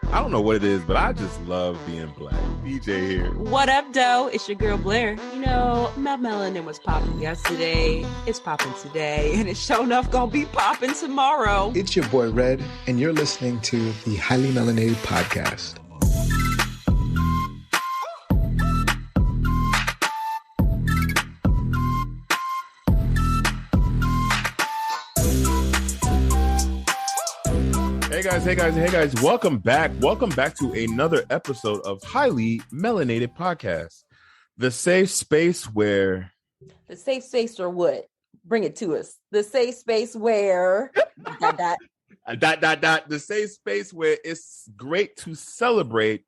I don't know what it is, but I just love being black. DJ here. What up, doe? It's your girl Blair. You know, my melanin was popping yesterday. It's popping today, and it's sure enough gonna be popping tomorrow. It's your boy Red, and you're listening to the Highly Melanated Podcast. Hey guys. Welcome back to another episode of Highly Melanated Podcast. The safe space where... The safe space or what? Bring it to us. The safe space where... The safe space where it's great to celebrate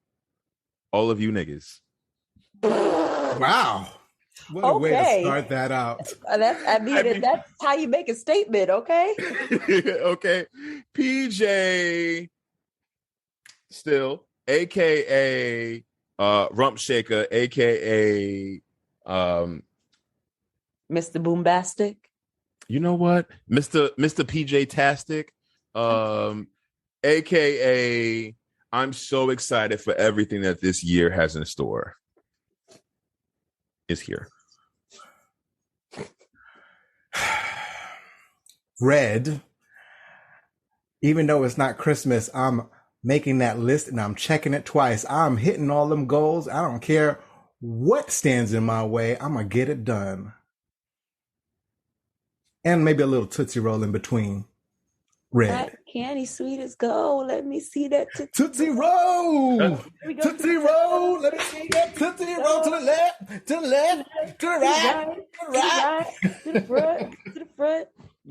all of you niggas. Wow. What a way to start that out. That's how you make a statement, okay? Okay. PJ Still, aka Rump Shaker, aka Mr. Boombastic. You know what? Mr. PJ Tastic, aka I'm so excited for everything that this year has in store. Is here. Red, even though it's not Christmas, I'm making that list and I'm checking it twice. I'm hitting all them goals. I don't care what stands in my way. I'm going to get it done. And maybe a little Tootsie Roll in between. Red. That candy sweet as gold. Let me see that Tootsie Roll. Tootsie Roll. Let me see that Tootsie Roll to the left, to the left, to the right, to the right, to the front, to the front.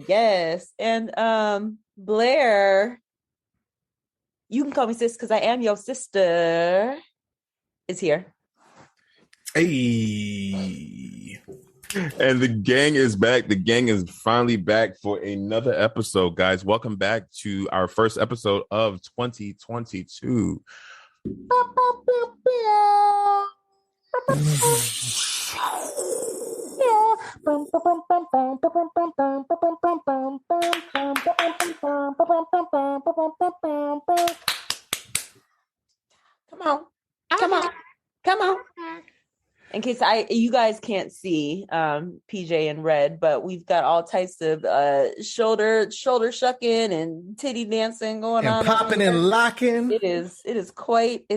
Yes. And Blair, you can call me sis because I am your sister, is here. Hey. And the gang is back. The gang is finally back for another episode, guys. Welcome back to our first episode of 2022. Come on. In case you guys can't see PJ and Red, but we've got all types of shoulder shucking and titty dancing going on, popping and locking. It is quite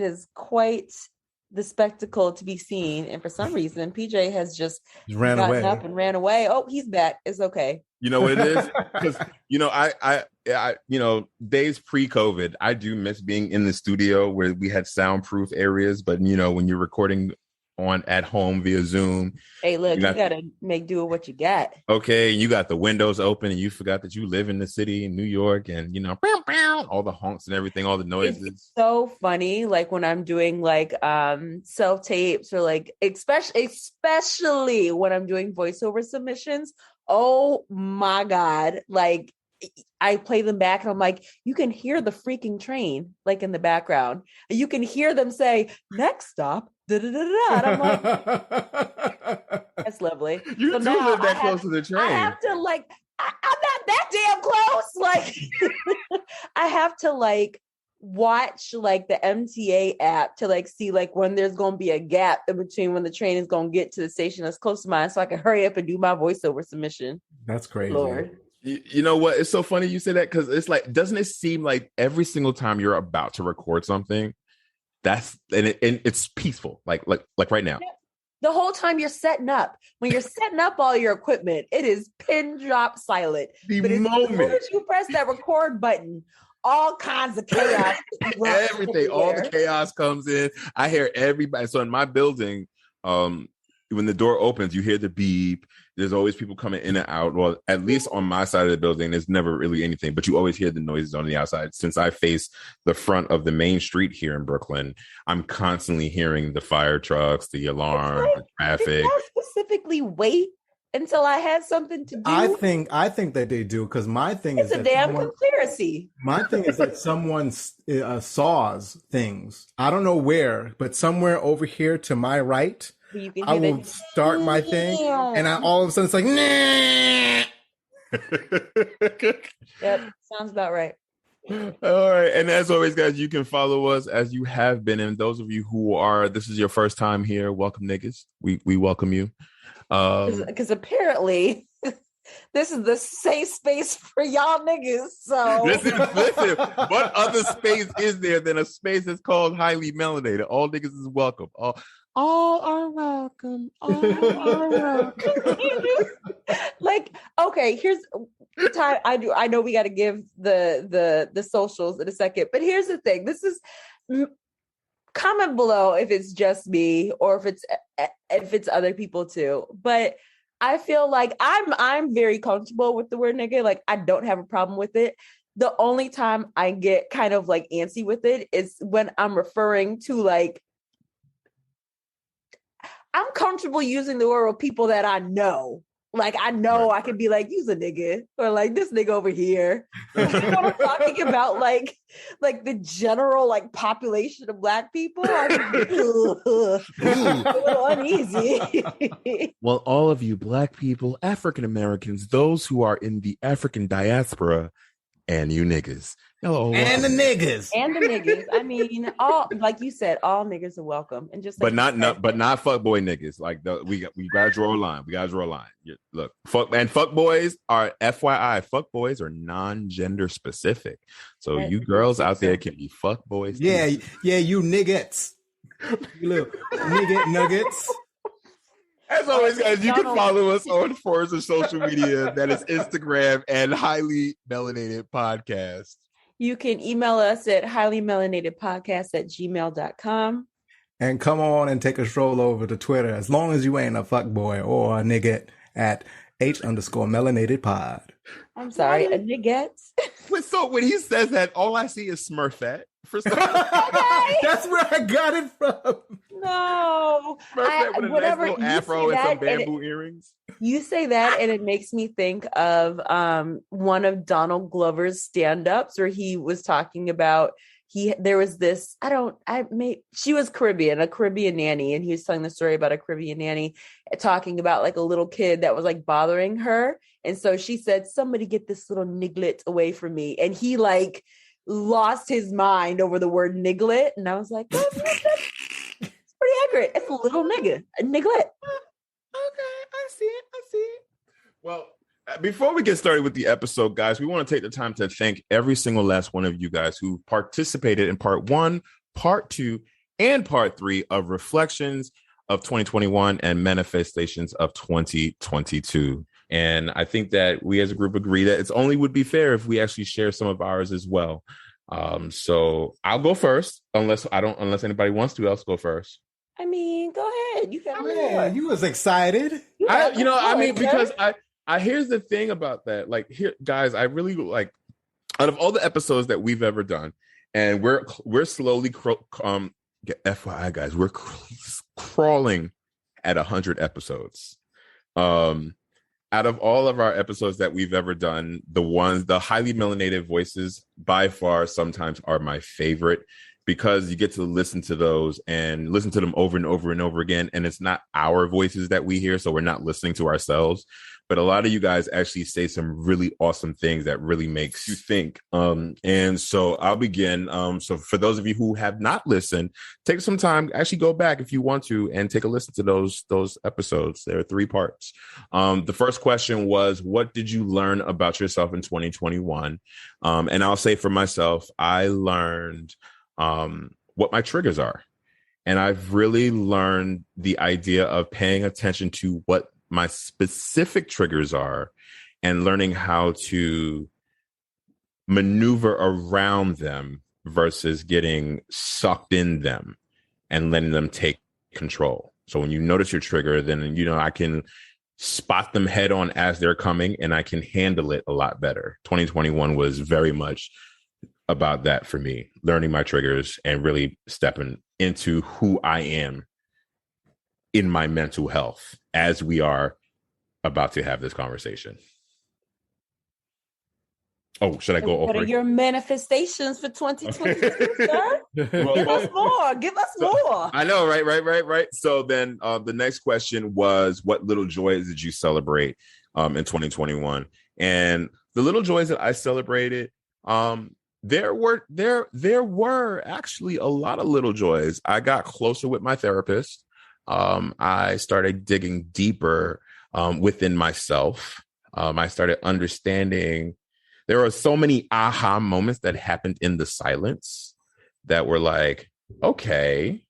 the spectacle to be seen. And for some reason, PJ has just gotten away. Up and ran away. Oh, he's back. It's okay. You know what it is? Because I days pre-COVID, I do miss being in the studio where we had soundproof areas. But when you're recording on at home via Zoom, hey, look, you gotta make do with what you got. Okay, you got the windows open, and you forgot that you live in the city in New York, and all the honks and everything, all the noises. It's so funny, like when I'm doing like self tapes or like especially when I'm doing voiceover submissions. Oh my god! Like I play them back, and I'm like, you can hear the freaking train like in the background. You can hear them say, "Next stop." And I'm like, that's lovely. You do live that close to the train. I have to I'm not that damn close. Like, I have to like watch like the MTA app to like see like when there's going to be a gap in between when the train is going to get to the station that's close to mine, so I can hurry up and do my voiceover submission. That's crazy. Lord. You know what? It's so funny you say that because it's like, doesn't it seem like every single time you're about to record something, it's peaceful, like right now. The whole time you're setting up, when you're setting up all your equipment, it is pin drop silent. But as soon as you press that record button, all kinds of chaos. Everything, all the chaos comes in. I hear everybody. So in my building, when the door opens, you hear the beep. There's always people coming in and out. Well, at least on my side of the building, there's never really anything, but you always hear the noises on the outside. Since I face the front of the main street here in Brooklyn, I'm constantly hearing the fire trucks, the alarm, the traffic. Did I specifically wait until I had something to do? I think that they do, because my thing is a damn conspiracy. My thing is that someone saws things. I don't know where, but somewhere over here to my right, I will start my thing, and all of a sudden it's like, nah. Yep, sounds about right. All right. And as always, guys, you can follow us as you have been. And those of you who are, this is your first time here, welcome, niggas. We welcome you. Because apparently this is the safe space for y'all niggas. So listen, what other space is there than a space that's called highly melanated? All niggas is welcome. All are welcome. All are welcome. Like, okay, here's time. I know we got to give the socials in a second, but here's the thing. This is comment below if it's just me or if it's other people too. But I feel like I'm very comfortable with the word nigga. Like, I don't have a problem with it. The only time I get kind of like antsy with it is when I'm referring to like, I'm comfortable using the word with people that I know. Like, I know I can be like, use a nigga, or like this nigga over here. When I'm talking about like the general like population of Black people, I'm a little uneasy. Well, all of you Black people, African Americans, those who are in the African diaspora, and you niggas. Hello. And the niggas. And the niggas. I mean, all, like you said, all niggas are welcome. And just like but not fuckboy niggas. Like we gotta draw a line. We gotta draw a line. Look, fuckboys are FYI. Fuckboys are non-gender specific. So you girls out there can be fuckboys. Yeah, you niggas. You little nigget nuggets. As always, guys, you can follow us on forms of social media. That is Instagram and Highly Melanated Podcast. You can email us at highlymelanatedpodcast@gmail.com. And come on and take a stroll over to Twitter, as long as you ain't a fuckboy or a nigget, at H_melanatedpod. I'm sorry, a nigget. So when he says that, all I see is Smurfette. For some That's where I got it from. No, Smurfette with a nice little afro and some bamboo earrings. You say that, and it makes me think of one of Donald Glover's stand-ups where he was talking about there was this, she was Caribbean, a Caribbean nanny, and he was telling the story about a Caribbean nanny talking about like a little kid that was like bothering her. And so she said, somebody get this little niglet away from me. And he like lost his mind over the word niglet. And I was like, oh, it's pretty accurate. It's a little nigga, a niglet. Okay, I see it. Well, before we get started with the episode, guys, we want to take the time to thank every single last one of you guys who participated in part 1, part 2, and part 3 of Reflections of 2021 and Manifestations of 2022. And I think that we as a group agree that it's only would be fair if we actually share some of ours as well. So I'll go first, unless anybody wants to else go first. I mean, go ahead. You got Man, you was excited. Because here's the thing about that. Like, here, guys, I really like, out of all the episodes that we've ever done, and we're slowly FYI, guys, we're crawling at 100 episodes. Out of all of our episodes that we've ever done, the highly melanated voices by far sometimes are my favorite, because you get to listen to those and listen to them over and over and over again. And it's not our voices that we hear, so we're not listening to ourselves. But a lot of you guys actually say some really awesome things that really makes you think. And so I'll begin. So for those of you who have not listened, take some time, actually go back if you want to, and take a listen to those episodes. There are 3 parts. The first question was, what did you learn about yourself in 2021? And I'll say for myself, I learned what my triggers are. And I've really learned the idea of paying attention to what my specific triggers are and learning how to maneuver around them versus getting sucked in them and letting them take control. So when you notice your trigger, then, I can spot them head on as they're coming, and I can handle it a lot better. 2021 was very much about that for me, learning my triggers and really stepping into who I am in my mental health as we are about to have this conversation. Oh, should I go over? What are your manifestations for 2022, sir? Give us more. I know, right. So then the next question was, what little joys did you celebrate in 2021? And the little joys that I celebrated, there were actually a lot of little joys. I got closer with my therapist. I started digging deeper within myself. I started understanding there are so many aha moments that happened in the silence that were like, okay,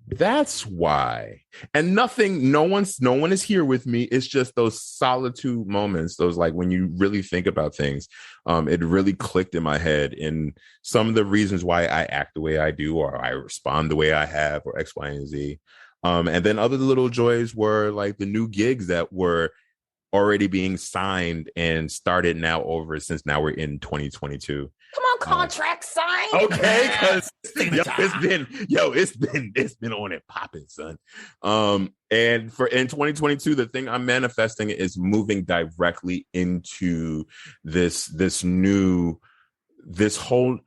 that's why. And no one is here with me. It's just those solitude moments, those like when you really think about things. It really clicked in my head in some of the reasons why I act the way I do, or I respond the way I have, or X, Y, and Z. And then other little joys were like the new gigs that were already being signed and started now over since now we're in 2022. Come on, contract sign. Okay, because it's been on and popping, son. And for in 2022, the thing I'm manifesting is moving directly into this whole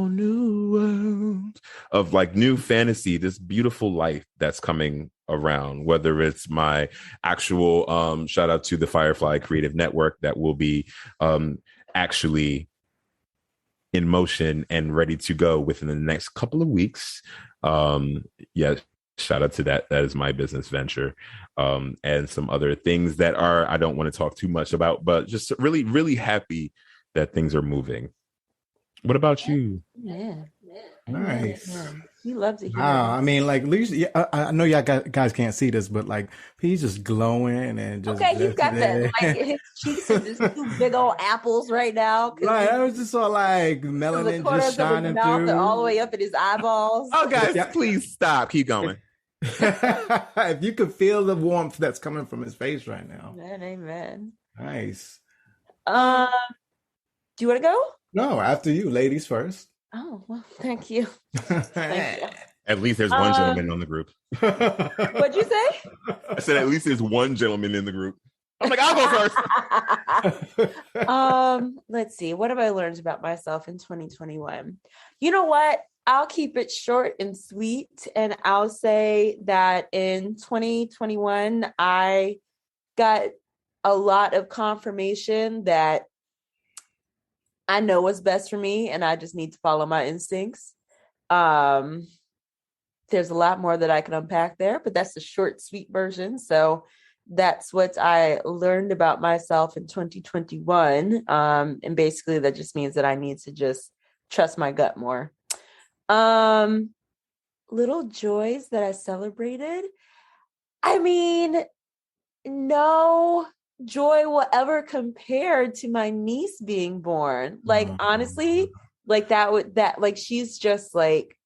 new world of like new fantasy, this beautiful life that's coming around, whether it's my actual shout out to the Firefly Creative Network that will be actually in motion and ready to go within the next couple of weeks. Shout out to that. That is my business venture. And some other things that I don't want to talk too much about, but just really, really happy that things are moving. What about you? Yeah. Nice. Yeah. He loves it. I mean, like, I know y'all guys can't see this, but like, he's just glowing and just. Okay, he's got that. Like, his cheeks are just two big old apples right now. Right, I was just all like melanin just shining through, all the way up at his eyeballs. Oh, guys, please stop. Keep going. If you could feel the warmth that's coming from his face right now. Amen. Nice. Do you want to go? No, after you, ladies first. Oh, well, thank you. Thank you. At least there's one gentleman on the group. What'd you say? I said at least there's one gentleman in the group. I'm like, I'll go first. Let's see. What have I learned about myself in 2021? You know what? I'll keep it short and sweet. And I'll say that in 2021, I got a lot of confirmation that I know what's best for me and I just need to follow my instincts. There's a lot more that I can unpack there, but that's the short, sweet version. So that's what I learned about myself in 2021. And basically that just means that I need to just trust my gut more. Little joys that I celebrated. I mean, no joy will ever compare to my niece being born. Like, honestly, like she's just like,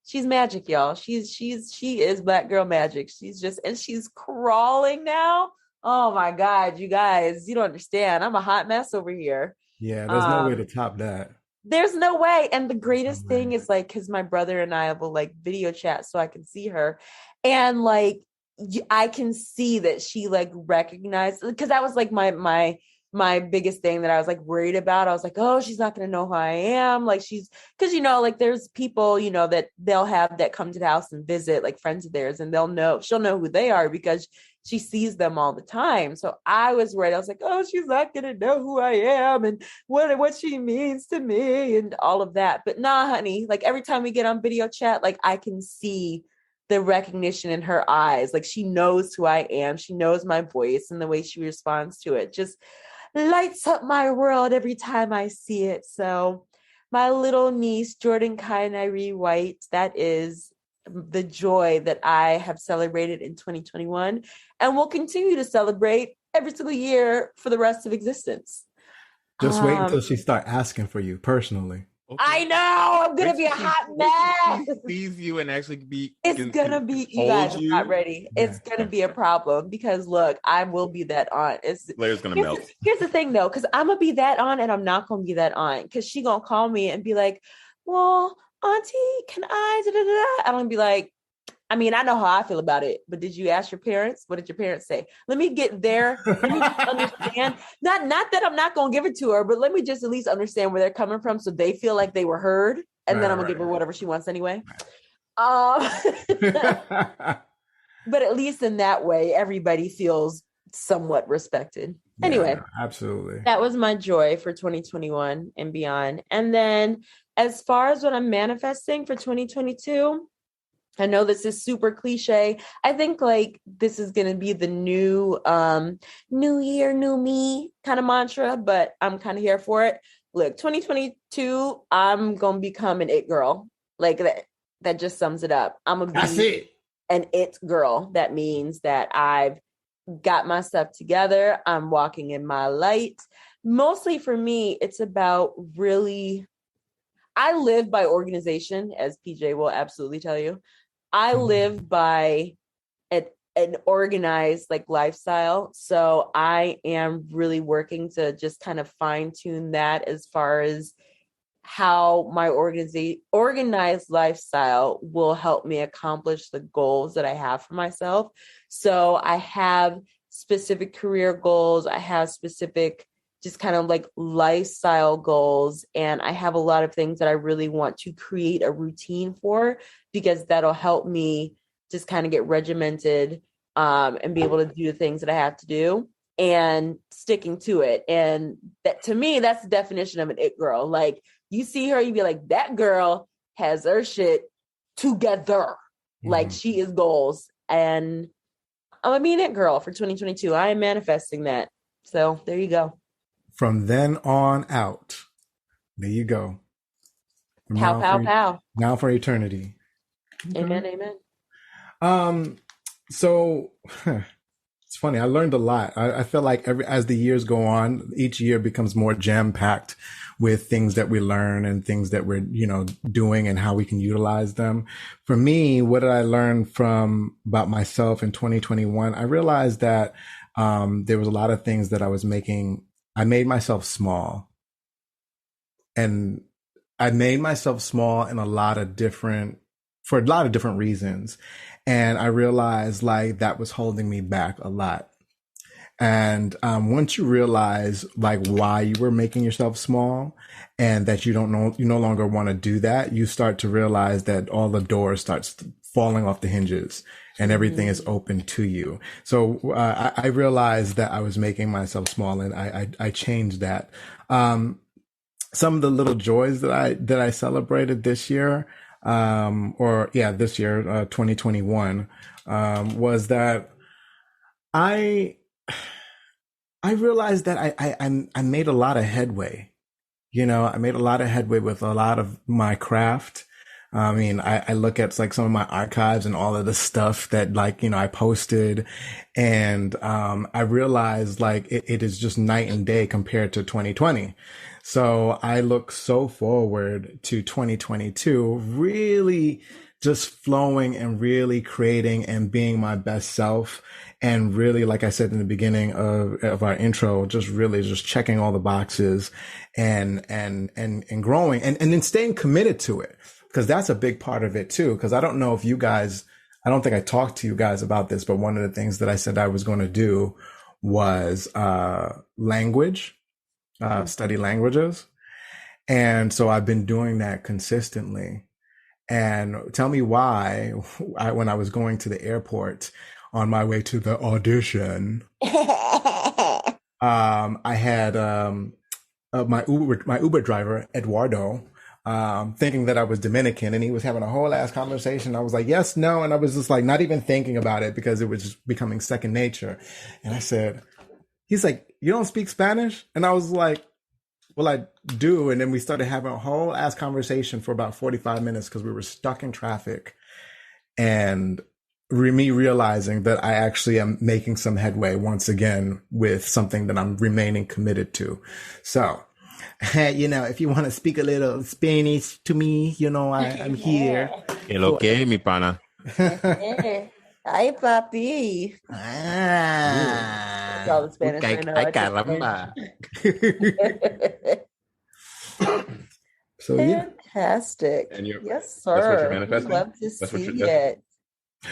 she's magic, y'all. She is Black girl magic. She's crawling now. Oh my God, you guys, you don't understand. I'm a hot mess over here. Yeah, there's no way to top that. There's no way. And the greatest thing is like, cause my brother and I will like video chat so I can see her. And like, I can see that she like recognized, because that was like my biggest thing that I was like worried about. I was like, oh, she's not going to know who I am. Like because, you know, like there's people, you know, that they'll have that come to the house and visit, like friends of theirs, and she'll know who they are because she sees them all the time. So I was worried. I was like, oh, she's not going to know who I am and what she means to me and all of that. But nah, honey, like every time we get on video chat, like I can see the recognition in her eyes. Like she knows who I am. She knows my voice, and the way she responds to it just lights up my world every time I see it. So my little niece, Jordan Kai Nairi White, that is the joy that I have celebrated in 2021 and will continue to celebrate every single year for the rest of existence. Just wait until she start asking for you personally. Okay. I know I'm gonna be a hot mess. Sees you and actually be. It's gonna be. You guys are not ready. Yeah. It's gonna be a problem because look, I will be that aunt. Blair's gonna melt. Here's the thing though, because I'm gonna be that aunt and I'm not gonna be that aunt because she gonna call me and be like, "Well, Auntie, can I?" Da, da, da. I'm gonna be like, I mean, I know how I feel about it, but did you ask your parents? What did your parents say? Let me get there. Let me just understand. Not that I'm not going to give it to her, but let me just at least understand where they're coming from so they feel like they were heard. And then I'm going to give her whatever she wants anyway. But at least in that way, everybody feels somewhat respected. Yeah, Anyway, no, absolutely. that was my joy for 2021 and beyond. And then as far as what I'm manifesting for 2022, I know this is super cliche. I think like this is going to be the new year, new me kind of mantra, but I'm kind of here for it. Look, 2022, I'm going to become an it girl. Like that just sums it up. I'm going to That's be it. an it girl. That means that I've got my stuff together. I'm walking in my light. Mostly for me, it's about really, I live by organization, as PJ will absolutely tell you. I live by an organized like lifestyle. So I am really working to just kind of fine tune that as far as how my organized lifestyle will help me accomplish the goals that I have for myself. So I have specific career goals. I have specific just kind of like lifestyle goals. And I have a lot of things that I really want to create a routine for, because that'll help me just kind of get regimented and be able to do the things that I have to do and sticking to it. And that, to me, that's the definition of an it girl. Like you see her, you be like, that girl has her shit together. Like she is goals. And I'm a mean it girl for 2022. I am manifesting that. So there you go. From then on out, there you go. From Pow, pow, pow. Now for eternity. Amen, amen. So it's funny. I learned a lot. I feel like as the years go on, each year becomes more jam packed with things that we learn and things that we're, doing and how we can utilize them. For me, what did I learn about myself in 2021? I realized that, there was a lot of things that I made myself small, and I made myself small for a lot of different reasons. And I realized like that was holding me back a lot. And once you realize like why you were making yourself small and that you no longer want to do that, you start to realize that all the doors starts falling off the hinges and everything is open to you. So I realized that I was making myself small, and I changed that. Some of the little joys that I celebrated this year, this year, 2021, was that I realized that I made a lot of headway. I made a lot of headway with a lot of my craft. I mean, I look at like some of my archives and all of the stuff that I posted, and I realized like it is just night and day compared to 2020. So I look so forward to 2022, really just flowing and really creating and being my best self. And really, like I said in the beginning of our intro, just really just checking all the boxes and growing and then staying committed to it. Because that's a big part of it too. Because I don't know if you guys, I don't think I talked to you guys about this, but one of the things that I said I was going to do was study languages. And so I've been doing that consistently. And tell me why, when I was going to the airport on my way to the audition, I had my Uber driver, Eduardo, thinking that I was Dominican, and he was having a whole ass conversation. I was like, yes, no. And I was just like, not even thinking about it because it was just becoming second nature. And I said, he's like, you don't speak Spanish? And I was like, well, I do. And then we started having a whole ass conversation for about 45 minutes because we were stuck in traffic. And me realizing that I actually am making some headway once again with something that I'm remaining committed to. So, if you want to speak a little Spanish to me, I'm here. Hello, que mi pana. Hi, papi. That's all the Spanish I know. Ay, caramba. So yeah. Fantastic. Yes, sir. That's what you're manifesting? Love to see it.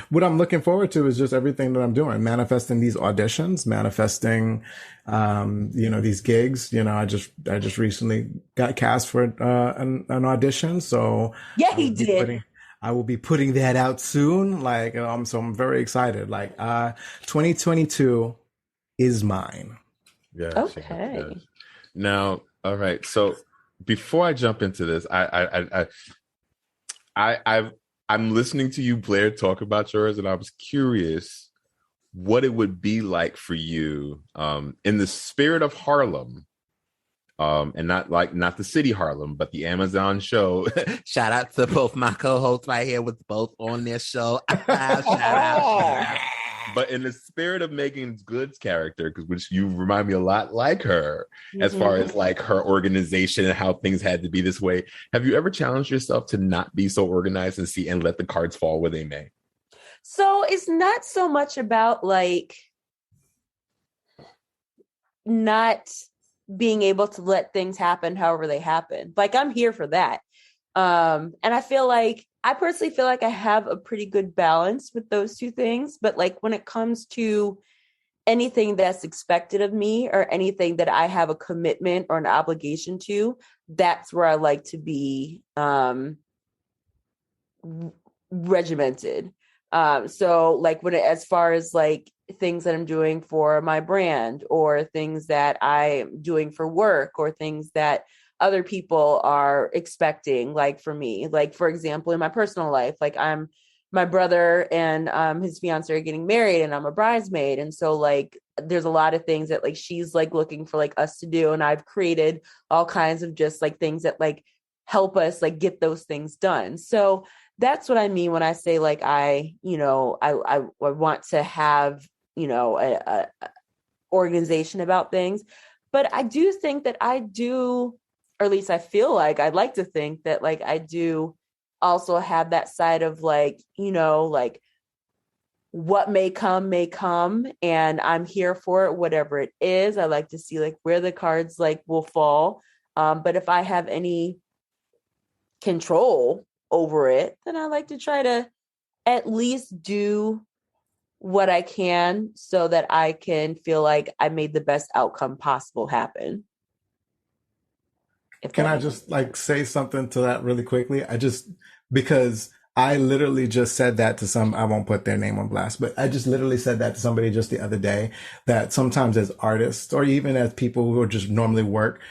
What I'm looking forward to is just everything that I'm doing, manifesting these auditions, manifesting, these gigs. I just recently got cast for an audition. So yeah, he did. I will be putting that out soon. So I'm very excited. 2022 is mine. Yes, Okay. yes. Now, all right. So before I jump into this, I'm listening to you, Blair, talk about yours, and I was curious what it would be like for you, in the spirit of Harlem, and not the city Harlem, but the Amazon show. Shout out to both my co-hosts right here with both on their show. Shout out. But in the spirit of Megan Good's character, because which you remind me a lot like her, as far as like her organization and how things had to be this way. Have you ever challenged yourself to not be so organized and let the cards fall where they may? So it's not so much about like not being able to let things happen however they happen. Like I'm here for that. And I personally feel like I have a pretty good balance with those two things. But like when it comes to anything that's expected of me or anything that I have a commitment or an obligation to, that's where I like to be regimented. So like as far as like things that I'm doing for my brand or things that I'm doing for work or things that other people are expecting, like for me, like for example, in my personal life, like my brother and his fiance are getting married and I'm a bridesmaid. And so like, there's a lot of things that like, she's like looking for like us to do. And I've created all kinds of just like things that like help us like get those things done. So that's what I mean when I say like, I want to have, a organization about things, but I do think that I do, or at least I feel like I'd like to think that like I do also have that side of like, like what may come and I'm here for it, whatever it is. I like to see like where the cards like will fall. But if I have any control over it, then I like to try to at least do what I can so that I can feel like I made the best outcome possible happen. Can I just like say something to that really quickly? Because I literally just said that to I won't put their name on blast, but I just literally said that to somebody just the other day, that sometimes as artists or even as people who just normally work,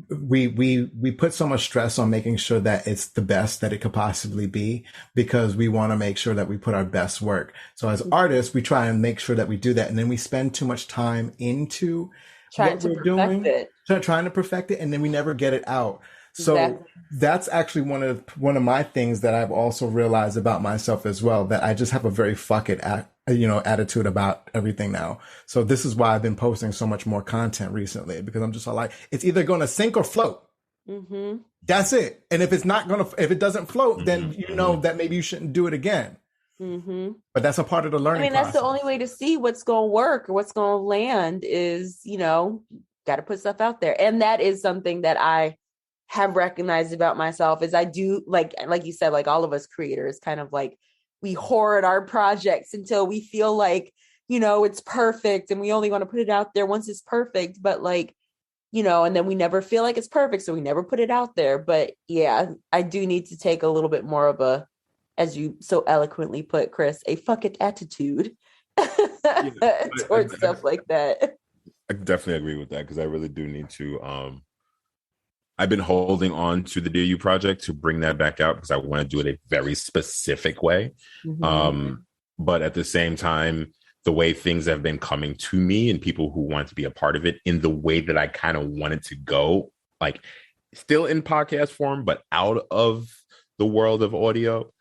we put so much stress on making sure that it's the best that it could possibly be because we want to make sure that we put our best work. So as artists, we try and make sure that we do that. And then we spend too much time into trying to perfect it. And then we never get it out. So that's actually one of my things that I've also realized about myself as well, that I just have a very fuck it attitude about everything now. So this is why I've been posting so much more content recently, because I'm just all like, it's either going to sink or float. Mm-hmm. That's it. And if it doesn't float, then that maybe you shouldn't do it again. Mm-hmm. But that's a part of the learning process. That's the only way to see what's going to work or what's going to land is, got to put stuff out there. And that is something that I have recognized about myself is I do like you said, like all of us creators kind of like we hoard our projects until we feel like, it's perfect and we only want to put it out there once it's perfect. But like, and then we never feel like it's perfect. So we never put it out there. But yeah, I do need to take a little bit more of a, as you so eloquently put, Chris, a fuck it attitude towards stuff like that. I definitely agree with that because I really do need to, I've been holding on to the DU project to bring that back out because I want to do it a very specific way. Mm-hmm. But at the same time, the way things have been coming to me and people who want to be a part of it in the way that I kind of wanted to go, like still in podcast form, but out of the world of audio.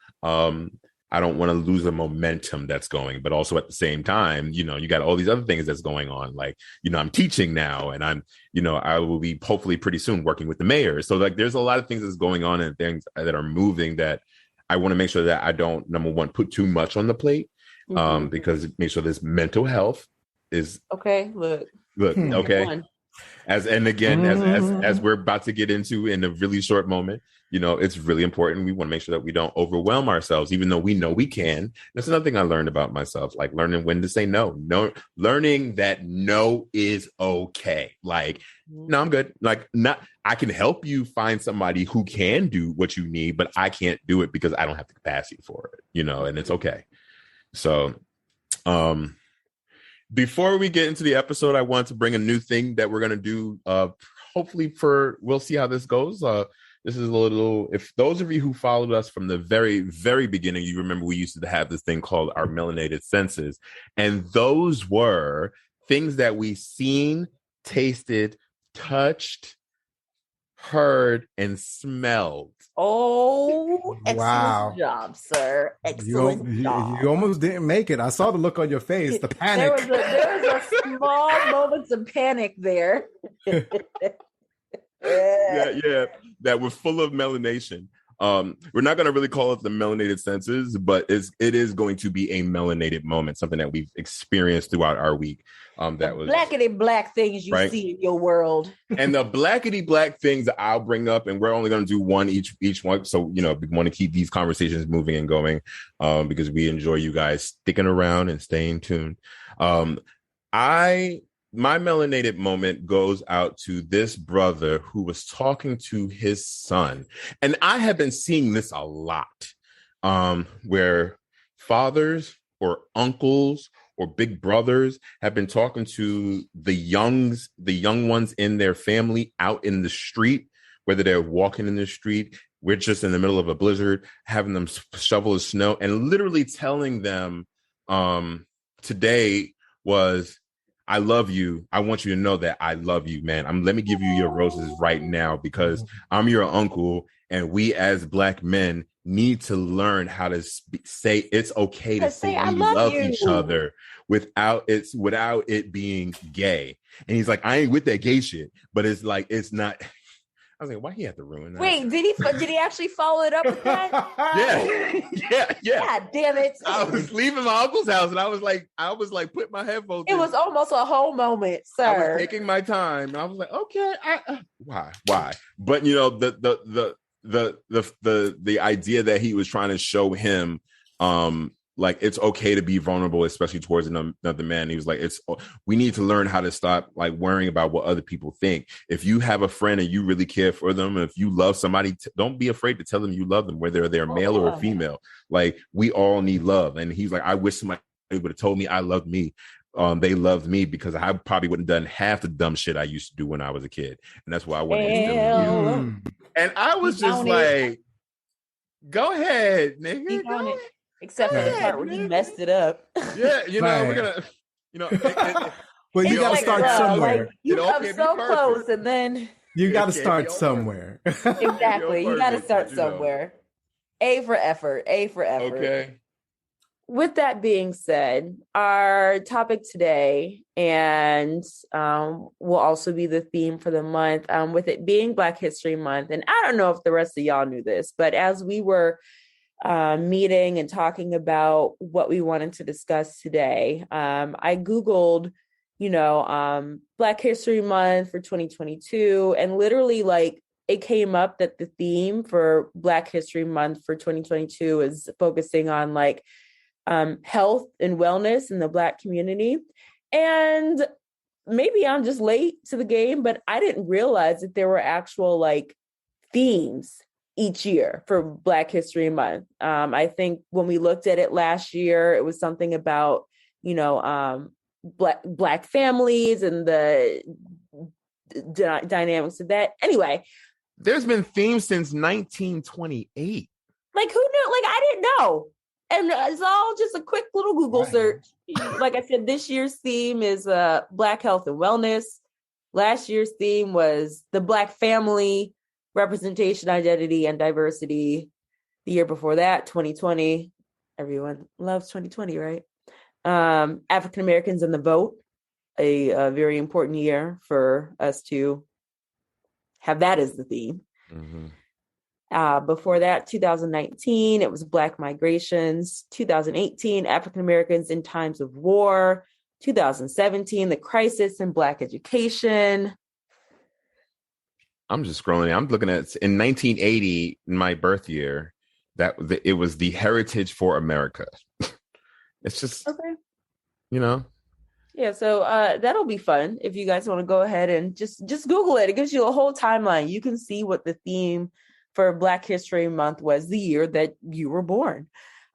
I don't want to lose the momentum that's going, but also at the same time, you got all these other things that's going on. Like, I'm teaching now and I will be hopefully pretty soon working with the mayor. So like, there's a lot of things that's going on and things that are moving that I want to make sure that I don't, number one, put too much on the plate, because make sure this mental health is okay. Look, okay. As we're about to get into in a really short moment, it's really important. We want to make sure that we don't overwhelm ourselves, even though we know we can. That's another thing I learned about myself, like learning when to say no, learning that no is okay. Like, no, I'm good. Like, I can help you find somebody who can do what you need, but I can't do it because I don't have the capacity for it, and it's okay. So, Before we get into the episode, I want to bring a new thing that we're gonna do. Hopefully, we'll see how this goes. This is a little. If those of you who followed us from the very, very beginning, you remember we used to have this thing called our melanated senses, and those were things that we seen, tasted, touched, heard, and smelled. Oh, excellent Wow. job, sir. Excellent job. You almost didn't make it. I saw the look on your face, the panic. There was a small moments of panic there. Yeah, that we're full of melanation. We're not going to really call it the melanated senses, but it is going to be a melanated moment, something that we've experienced throughout our week. That was blackety black things you see in your world. And the blackety black things that I'll bring up, and we're only going to do one each one. So, you know, we want to keep these conversations moving and going because we enjoy you guys sticking around and staying tuned. My melanated moment goes out to this brother who was talking to his son. And I have been seeing this a lot, where fathers or uncles or big brothers have been talking to the young ones in their family out in the street, whether they're walking in the street, we're just in the middle of a blizzard, having them shovel the snow and literally telling them, today was, I love you. I want you to know that I love you, man. Let me give you your roses right now because I'm your uncle, and we as Black men need to learn how to say it's okay to say we love each other without it being gay. And he's like, I ain't with that gay shit, but it's like it's not. I was like, why he had to ruin that? Wait, did he actually follow it up with that? Yeah. God damn it! I was leaving my uncle's house, and I was like, put my headphones. It was almost a whole moment, sir. I was taking my time. I was like, okay, why? But you know, the idea that he was trying to show him, like it's okay to be vulnerable, especially towards another man. He was like, we need to learn how to stop like worrying about what other people think. If you have a friend and you really care for them, if you love somebody, don't be afraid to tell them you love them, whether they're male or female. Like we all need love. And he's like, I wish somebody would have told me I loved me. They loved me because I probably wouldn't have done half the dumb shit I used to do when I was a kid. And that's why I wanted to instill in you. And I was just like, go ahead, nigga. Except for the part where he messed it up. Yeah, you know, we're gonna, you know. Well, you gotta start somewhere. Like, you come so close, and then you gotta start somewhere. Exactly, you gotta start somewhere. A for effort. Okay. With that being said, our topic today, and will also be the theme for the month, with it being Black History Month. And I don't know if the rest of y'all knew this, but as we were meeting and talking about what we wanted to discuss today, I Googled, Black History Month for 2022, and literally like it came up that the theme for Black History Month for 2022 is focusing on like health and wellness in the Black community. And maybe I'm just late to the game, but I didn't realize that there were actual like themes each year for Black History Month. I think when we looked at it last year, it was something about, Black families and the dynamics of that. Anyway, there's been themes since 1928. Like who knew? Like I didn't know. And it's all just a quick little Google search. Like I said, this year's theme is Black health and wellness. Last year's theme was the Black family, representation, identity, and diversity. The year before that, 2020. Everyone loves 2020, right? African Americans and the vote, a very important year for us to have that as the theme. Mm-hmm. Before that, 2019, it was Black migrations. 2018, African Americans in times of war. 2017, the crisis in Black education. I'm just scrolling. I'm looking at in 1980, my birth year, it was the Heritage for America. It's just, okay. Yeah, so that'll be fun if you guys want to go ahead and just Google it. It gives you a whole timeline. You can see what the theme for Black History Month was the year that you were born.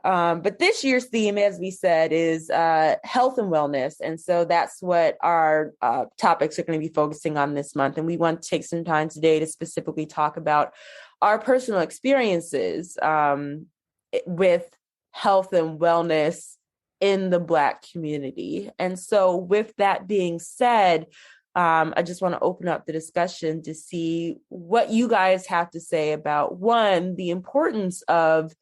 But this year's theme, as we said, is health and wellness. And so that's what our topics are going to be focusing on this month. And we want to take some time today to specifically talk about our personal experiences with health and wellness in the Black community. And so with that being said, I just want to open up the discussion to see what you guys have to say about, one, the importance of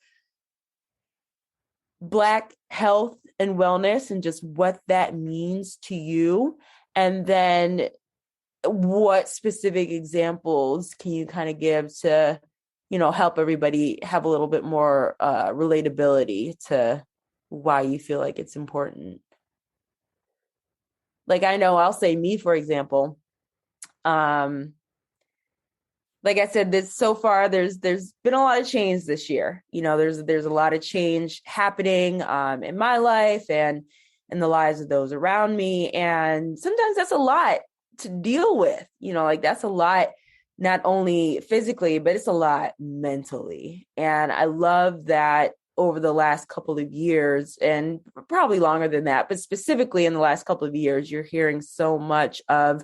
Black health and wellness and just what that means to you. And then what specific examples can you kind of give to, help everybody have a little bit more relatability to why you feel like it's important? Like, I know I'll say me, for example, like I said, so far there's been a lot of change this year. There's a lot of change happening in my life and in the lives of those around me. And sometimes that's a lot to deal with, like that's a lot, not only physically, but it's a lot mentally. And I love that over the last couple of years, and probably longer than that, but specifically in the last couple of years, you're hearing so much of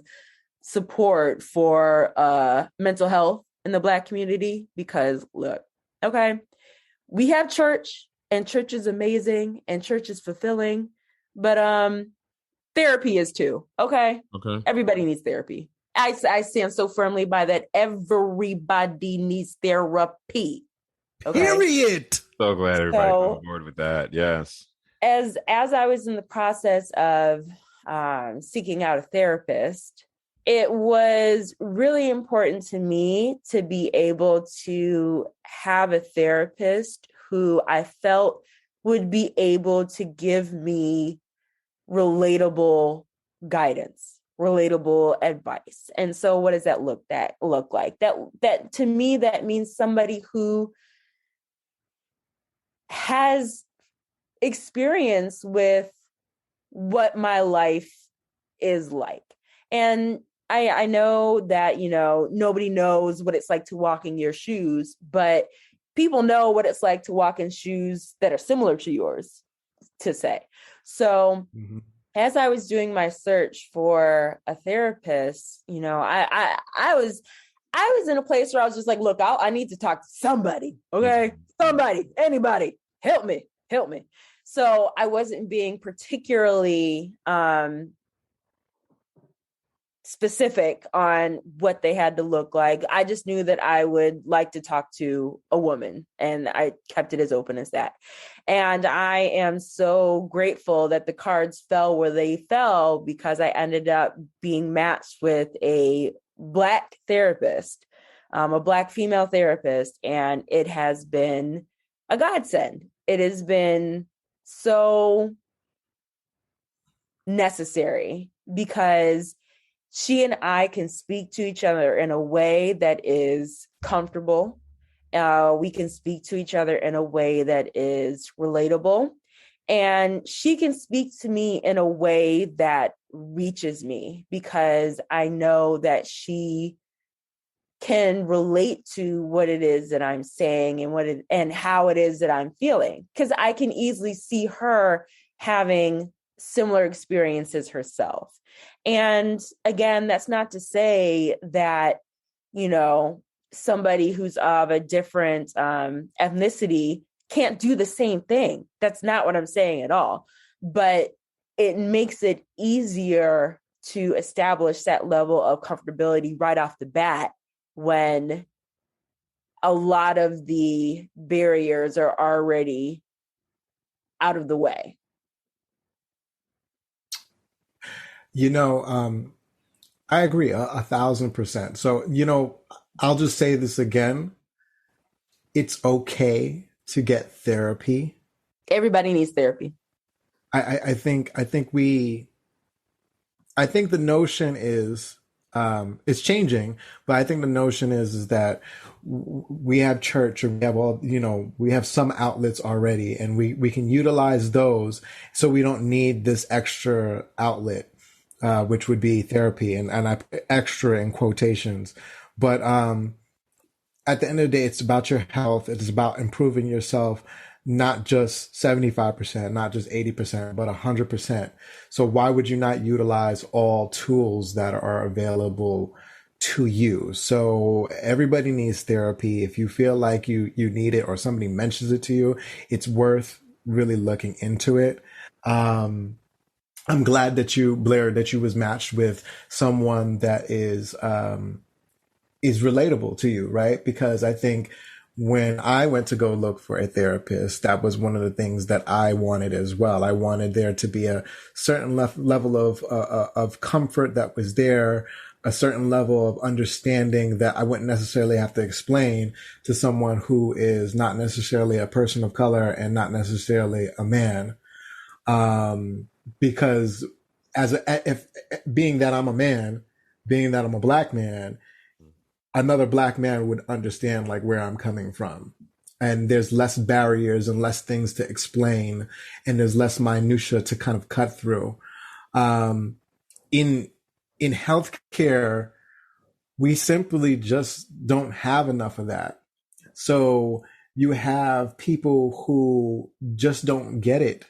support for mental health in the Black community. Because look, okay, we have church, and church is amazing, and church is fulfilling, but therapy is too. Okay. Everybody needs therapy. I stand so firmly by that. Everybody needs therapy. Okay? Period. So glad everybody's on board with that. Yes. As I was in the process of seeking out a therapist, it was really important to me to be able to have a therapist who I felt would be able to give me relatable guidance, relatable advice. And so what does that look like? That to me, that means somebody who has experience with what my life is like. And I know that, nobody knows what it's like to walk in your shoes, but people know what it's like to walk in shoes that are similar to yours, to say. So as I was doing my search for a therapist, I was in a place where I was just like, look, I need to talk to somebody. Okay. Somebody, anybody, help me. So I wasn't being particularly specific on what they had to look like. I just knew that I would like to talk to a woman, and I kept it as open as that. And I am so grateful that the cards fell where they fell, because I ended up being matched with a Black therapist, a Black female therapist, and it has been a godsend. It has been so necessary, because she and I can speak to each other in a way that is comfortable. We can speak to each other in a way that is relatable. And she can speak to me in a way that reaches me, because I know that she can relate to what it is that I'm saying and how it is that I'm feeling. Because I can easily see her having similar experiences herself. And again, that's not to say that, somebody who's of a different ethnicity can't do the same thing. That's not what I'm saying at all. But it makes it easier to establish that level of comfortability right off the bat, when a lot of the barriers are already out of the way. I agree 1,000%. So, I'll just say this again. It's okay to get therapy. Everybody needs therapy. I think the notion is, it's changing, but I think the notion is that we have church, or we have we have some outlets already, and we can utilize those, so we don't need this extra outlet, which would be therapy, and I extra in quotations. But at the end of the day, it's about your health. It's about improving yourself. not just 75%, not just 80%, but 100%. So why would you not utilize all tools that are available to you? So everybody needs therapy. If you feel like you need it or somebody mentions it to you, it's worth really looking into it. I'm glad that Blair, that you was matched with someone that is relatable to you, right? Because I think when I went to go look for a therapist, that was one of the things that I wanted as well. I wanted there to be a certain level of comfort that was there, a certain level of understanding that I wouldn't necessarily have to explain to someone who is not necessarily a person of color and not necessarily a man. Because if being that I'm a man, being that I'm a black man, another black man would understand like where I'm coming from. And there's less barriers and less things to explain, and there's less minutia to kind of cut through. In healthcare, we simply just don't have enough of that. So you have people who just don't get it.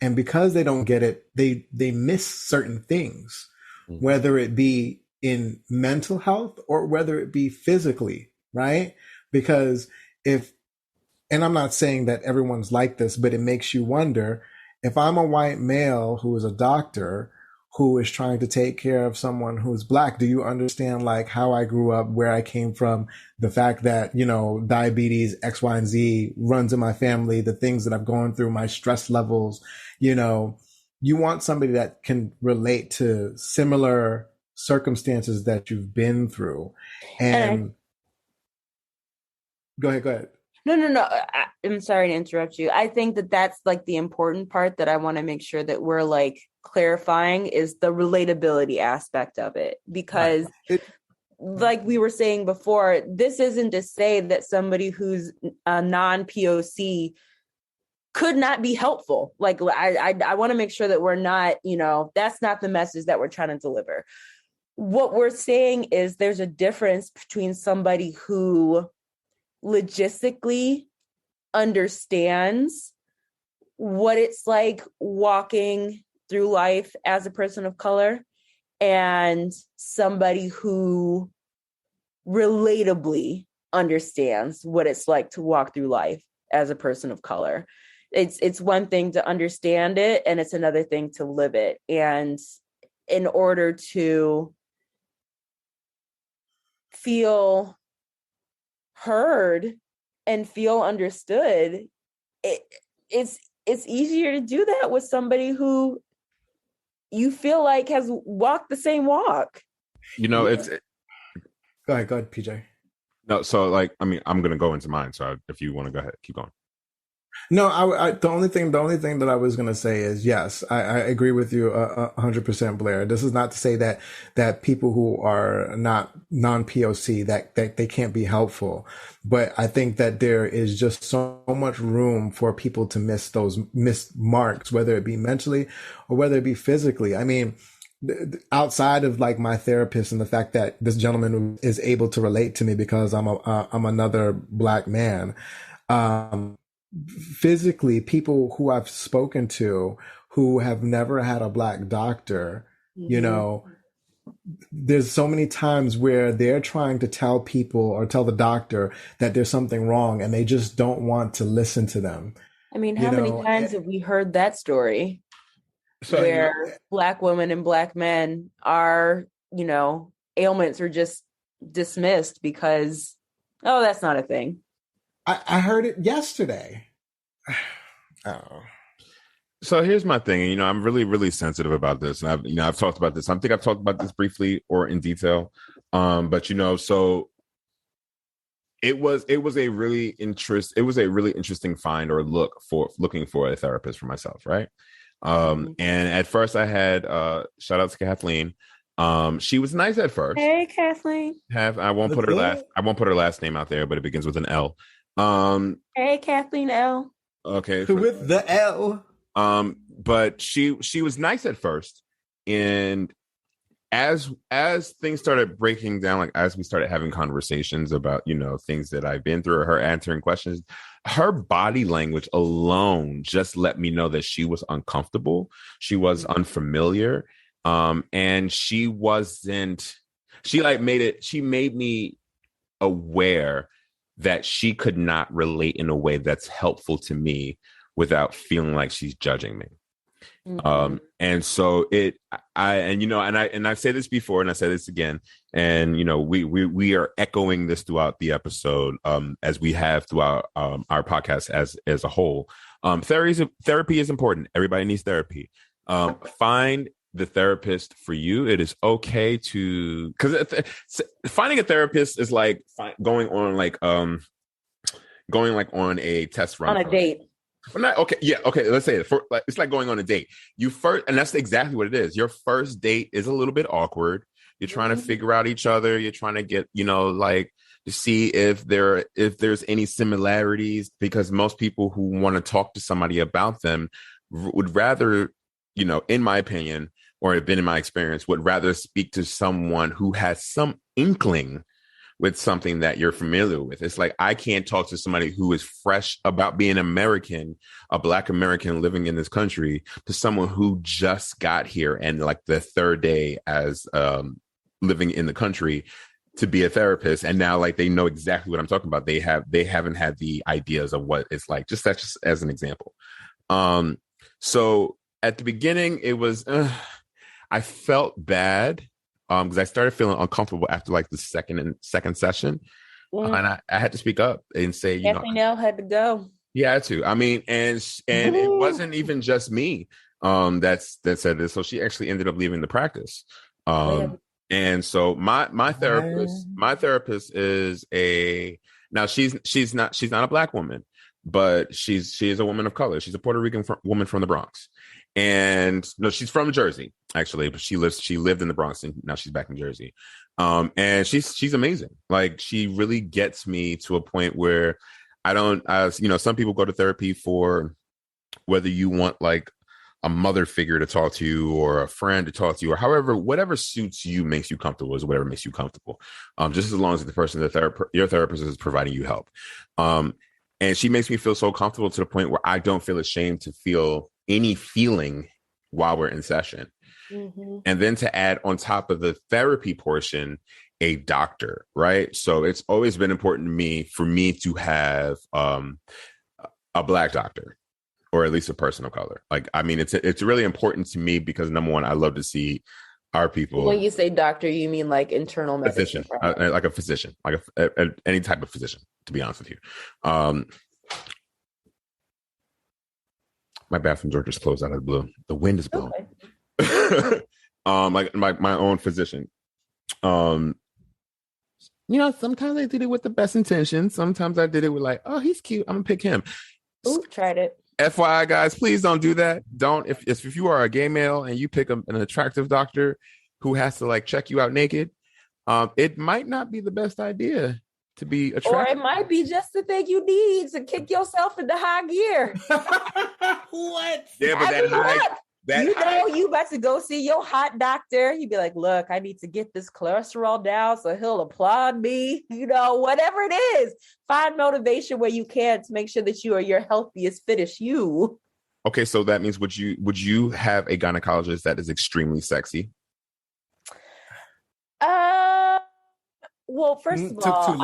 And because they don't get it, they miss certain things, whether it be in mental health or whether it be physically, right? Because and I'm not saying that everyone's like this, but it makes you wonder, if I'm a white male who is a doctor who is trying to take care of someone who's black, do you understand like how I grew up, where I came from, the fact that, diabetes, X, Y, and Z runs in my family, the things that I've gone through, my stress levels, you want somebody that can relate to similar circumstances that you've been through. And go ahead. No. I'm sorry to interrupt you. I think that that's like the important part that I want to make sure that we're like clarifying is the relatability aspect of it, because like we were saying before, this isn't to say that somebody who's a non-POC could not be helpful. Like I want to make sure that we're not, that's not the message that we're trying to deliver. What we're saying is there's a difference between somebody who logistically understands what it's like walking through life as a person of color and somebody who relatably understands what it's like to walk through life as a person of color. It's one thing to understand it, and it's another thing to live it. And in order to feel heard and feel understood, it's easier to do that with somebody who you feel like has walked the same walk. It's go ahead, PJ. No, so like, I mean, I'm gonna go into mine. So if you want to go ahead, keep going. No, the only thing that I was going to say is, yes, I agree with you 100%, Blair. This is not to say that people who are not non-POC, that they can't be helpful. But I think that there is just so much room for people to miss marks, whether it be mentally or whether it be physically. I mean, outside of like my therapist and the fact that this gentleman is able to relate to me because I'm another black man, physically, people who I've spoken to who have never had a black doctor, there's so many times where they're trying to tell people or tell the doctor that there's something wrong and they just don't want to listen to them. I mean, how many times have we heard that story where black women and black men are, ailments are just dismissed because, oh, that's not a thing. I heard it yesterday. Oh. So here's my thing. I'm really, really sensitive about this. And I've talked about this. I think I've talked about this briefly or in detail. But so it was a really interesting find or looking for a therapist for myself. Right. And at first I had shout out to Kathleen. She was nice at first. Hey, Kathleen. I won't put her last name out there, but it begins with an L. Hey, Kathleen L. Okay. With the L. But she was nice at first, and as things started breaking down, like as we started having conversations about, you know, things that I've been through, or her answering questions, her body language alone just let me know that she was uncomfortable. She was unfamiliar. And she wasn't, she made me aware that she could not relate in a way that's helpful to me without feeling like she's judging me. And so I've said this before and I say this again, and you know, we are echoing this throughout the episode, as we have throughout our podcast as a whole. Therapy is important. Everybody needs therapy. Find the therapist for you. It is okay to, because finding a therapist is like going on a test run on a date. Well, not, okay, yeah, okay. Let's say it. It's like going on a date. You first, and that's exactly what it is. Your first date is a little bit awkward. You're trying to figure out each other. You're trying to get, you know, like to see if there's any similarities, because most people who want to talk to somebody about them would rather, you know, in my opinion, or have been in my experience, would rather speak to someone who has some inkling with something that you're familiar with. It's like, I can't talk to somebody who is fresh about being American, a Black American living in this country, to someone who just got here and like the third day as living in the country, to be a therapist. And now like they know exactly what I'm talking about. They haven't had the ideas of what it's like. Just as an example. So at the beginning it was, I felt bad. Because I started feeling uncomfortable after like the second session, and I had to speak up and say, you know, had to go. Yeah, I had to. I mean, and it wasn't even just me that said this. So she actually ended up leaving the practice. And so my therapist is she's not a Black woman, but she is a woman of color. She's a Puerto Rican woman from the Bronx. And no, she's from Jersey actually, but she lived in the Bronx and now she's back in Jersey. And she's amazing. Like, she really gets me to a point where some people go to therapy for whether you want like a mother figure to talk to you or a friend to talk to you, or whatever suits you, makes you comfortable, is whatever makes you comfortable. Just as long as the person, your therapist, is providing you help. And she makes me feel so comfortable to the point where I don't feel ashamed to feel any feeling while we're in session. And then to add on top of the therapy portion, a doctor, right? So it's always been important for me to have a Black doctor, or at least a person of color. Like, I mean, it's really important to me because, number one, I love to see our people. When you say doctor, you mean like internal medicine? Physician, right? Like a physician, like any type of physician, to be honest with you. My bathroom door just closed out of the blue. The wind is blowing. Okay. Like my own physician. You know, sometimes I did it with the best intentions. Sometimes I did it with like, oh, he's cute, I'm gonna pick him. Ooh, tried it. FYI, guys, please don't do that. Don't, if you are a gay male and you pick an attractive doctor who has to like check you out naked, it might not be the best idea to be attractive. Or it might be just the thing you need to kick yourself into high gear. What? Yeah, but you about to go see your hot doctor. He'd be like, look, I need to get this cholesterol down so he'll applaud me. You know, whatever it is, find motivation where you can to make sure that you are your healthiest, fittest you. Okay, so that means would you have a gynecologist that is extremely sexy? Well, first of all,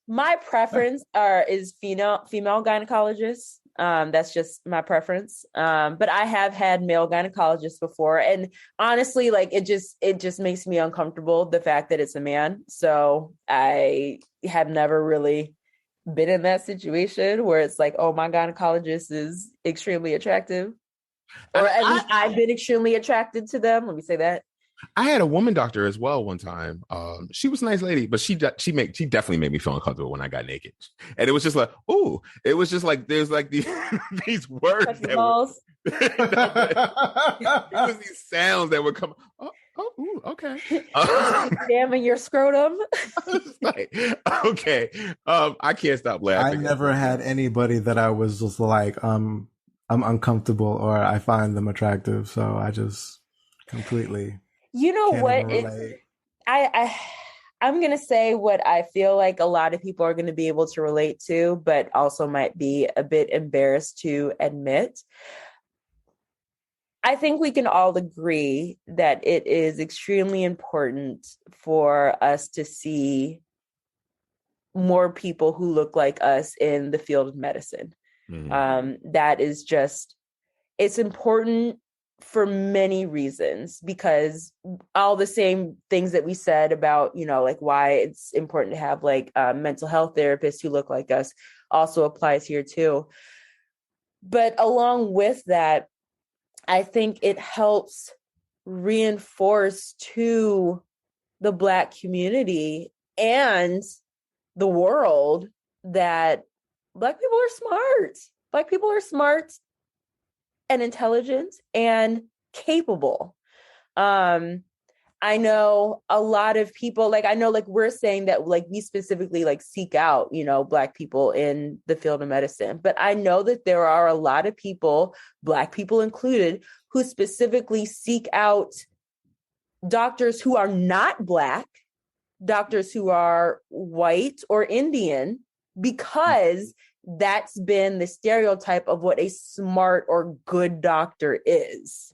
my preference is female gynecologists. That's just my preference. But I have had male gynecologists before, and honestly, like it just makes me uncomfortable, the fact that it's a man. So I have never really been in that situation where it's like, oh, my gynecologist is extremely attractive, or at least I've been extremely attracted to them. Let me say that. I had a woman doctor as well one time. She was a nice lady, but she definitely made me feel uncomfortable when I got naked. And it was just like, ooh, it was just like, there's like these words that it was these sounds that would come. Ooh, okay. Damning your scrotum. Like, okay. I can't stop laughing. I never had anybody that I was just like, I'm uncomfortable or I find them attractive. So I just Completely. You know Can't what? even relate. I'm gonna say what I feel like a lot of people are gonna be able to relate to, but also might be a bit embarrassed to admit. I think we can all agree that it is extremely important for us to see more people who look like us in the field of medicine. That is just, it's important for many reasons, because all the same things that we said about, you know, like why it's important to have like mental health therapists who look like us also applies here too. But along with that, I think it helps reinforce to the Black community and the world that Black people are smart. Black people are smart and intelligent and capable. I know a lot of people, like, I know, like, we're saying that, like, we specifically, like, seek out, you know, Black people in the field of medicine. But I know that there are a lot of people, Black people included, who specifically seek out doctors who are not Black, doctors who are white or Indian, because that's been the stereotype of what a smart or good doctor is.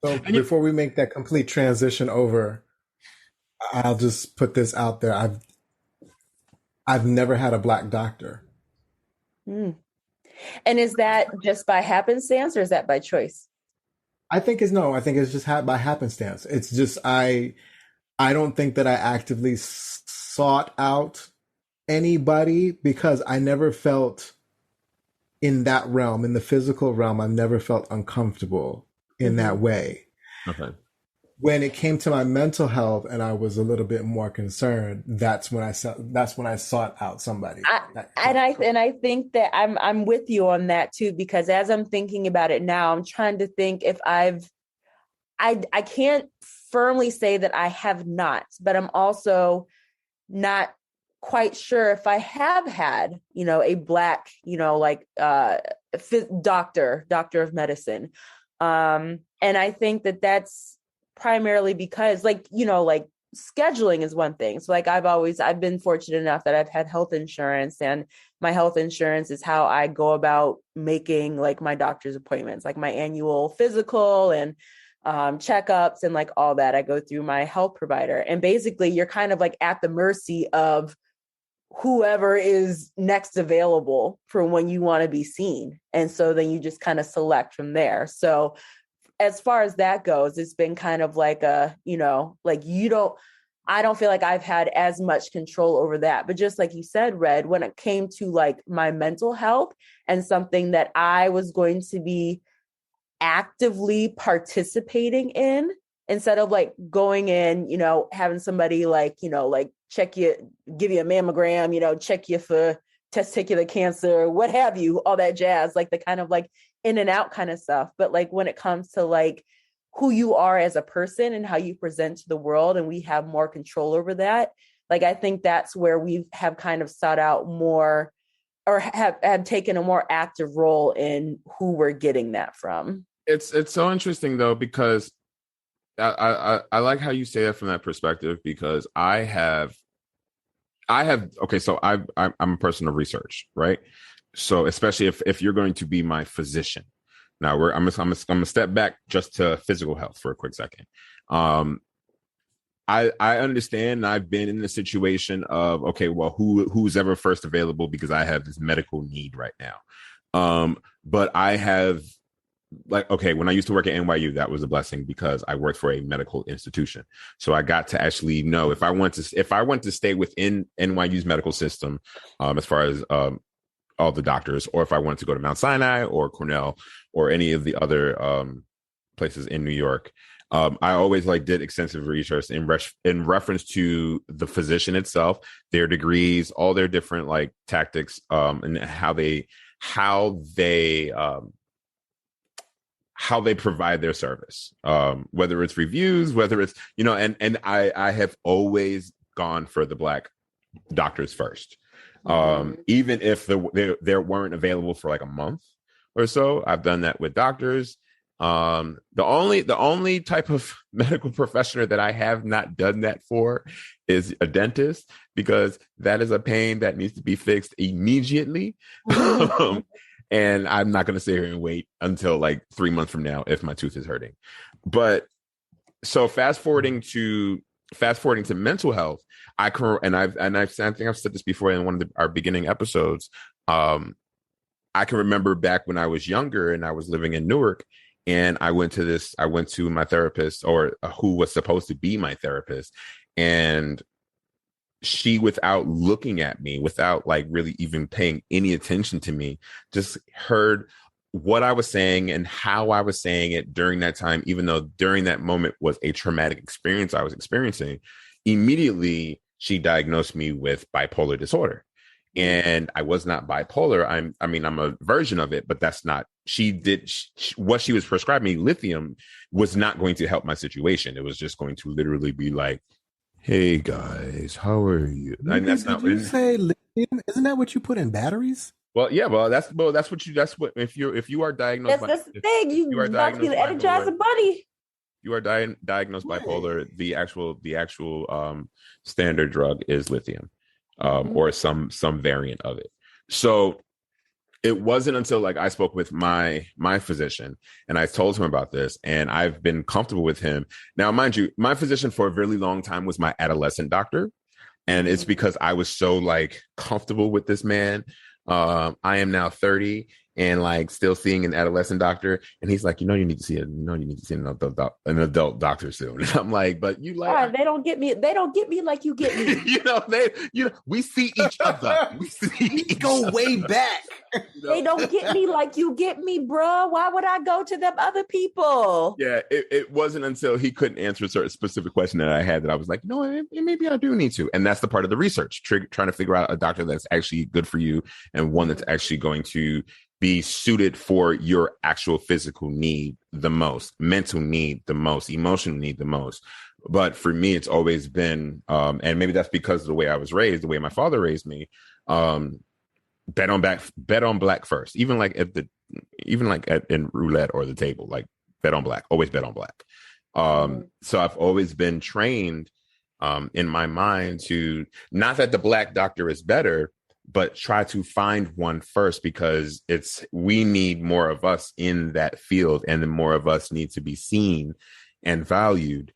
So before we make that complete transition over, I'll just put this out there. I've never had a Black doctor. And is that just by happenstance, or is that by choice? I think it's just by happenstance. It's just I don't think that I actively sought out anybody, because I never felt in that realm, in the physical realm, I've never felt uncomfortable in that way. Okay. When it came to my mental health and I was a little bit more concerned, that's when I sought out somebody. I think that I'm with you on that too, because as I'm thinking about it now, I'm trying to think if I can't firmly say that I have not, but I'm also not quite sure if I have had, you know, a Black, you know, like doctor of medicine. And I think that that's primarily because, like, you know, like scheduling is one thing. So like I've been fortunate enough that I've had health insurance, and my health insurance is how I go about making like my doctor's appointments, like my annual physical and checkups and like all that. I go through my health provider, and basically you're kind of like at the mercy of whoever is next available for when you want to be seen. And so then you just kind of select from there. So as far as that goes, it's been kind of like a, you know, like I don't feel like I've had as much control over that. But just like you said, Red, when it came to like my mental health and something that I was going to be actively participating in, instead of like going in, you know, having somebody like, you know, like check you, give you a mammogram, you know, check you for testicular cancer, what have you, all that jazz, like the kind of like in and out kind of stuff. But like when it comes to like who you are as a person and how you present to the world, and we have more control over that, like I think that's where we have kind of sought out more, or have taken a more active role in who we're getting that from. It's so interesting though, because I like how you say that from that perspective, because I have okay, so I'm a person of research, right? So especially if you're going to be my physician. Now I'm gonna step back just to physical health for a quick second. I understand, and I've been in the situation of, okay, well, who's ever first available, because I have this medical need right now. But I have, like, okay, when I used to work at NYU, that was a blessing because I worked for a medical institution. So I got to actually know if I want to stay within NYU's medical system, as far as all the doctors, or if I wanted to go to Mount Sinai or Cornell or any of the other places in New York. I always like did extensive research in reference to the physician itself, their degrees, all their different like tactics, and how they provide their service, whether it's reviews, whether it's, you know, and I have always gone for the Black doctors first. Even if they weren't available for like a month or so, I've done that with doctors. The only type of medical professional that I have not done that for is a dentist, because that is a pain that needs to be fixed immediately. And I'm not going to sit here and wait until like 3 months from now if my tooth is hurting. But so fast forwarding to mental health, I think I've said this before in one of our beginning episodes. I can remember back when I was younger and I was living in Newark, and I went to my therapist, or who was supposed to be my therapist, and she, without looking at me, without like really even paying any attention to me, just heard what I was saying and how I was saying it during that time, even though during that moment was a traumatic experience I was experiencing. Immediately, she diagnosed me with bipolar disorder. And I was not bipolar. I'm a version of it, but that's not, what she was prescribing me, lithium, was not going to help my situation. It was just going to literally be like, hey guys, how are you? And that's not what you say lithium. Isn't that what you put in batteries? Well, yeah, that's what if you are diagnosed. That's the thing. You are about to be the Energizer Bunny. You are diagnosed bipolar. The actual standard drug is lithium. Or some variant of it. So it wasn't until like I spoke with my physician and I told him about this, and I've been comfortable with him. Now, mind you, my physician for a really long time was my adolescent doctor. And it's because I was so like comfortable with this man. I am now 30 and like still seeing an adolescent doctor, and he's like, you need to see an adult doctor soon. And I'm like, but you like, right, they don't get me like you get me. We see each other. We go way back. They don't get me like you get me, bruh. Why would I go to them other people? Yeah, it wasn't until he couldn't answer a certain specific question that I had that I was like, no, maybe I do need to. And that's the part of the research, trying to figure out a doctor that's actually good for you, and one that's actually going to be suited for your actual physical need the most, mental need the most, emotional need the most. But for me, it's always been, and maybe that's because of the way I was raised, the way my father raised me, bet on black first. Even like in roulette or the table, like bet on black, always bet on black. So I've always been trained in my mind to, not that the black doctor is better, but try to find one first, because we need more of us in that field, and the more of us need to be seen and valued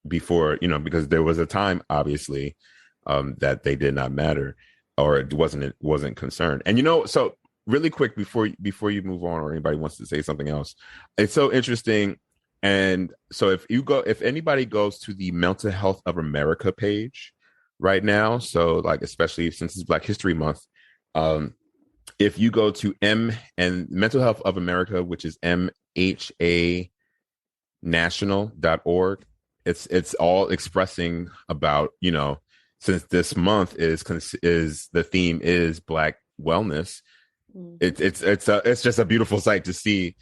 before, because there was a time, obviously, that they did not matter, or it wasn't concerned. And so really quick before you move on, or anybody wants to say something else, it's so interesting. And so if anybody goes to the Mental Health of America page right now, so like, especially since it's Black History Month, if you go to Mental Health of America, which is MHAnational.org, it's all expressing about, since this month is the theme is Black wellness, it's just a beautiful sight to see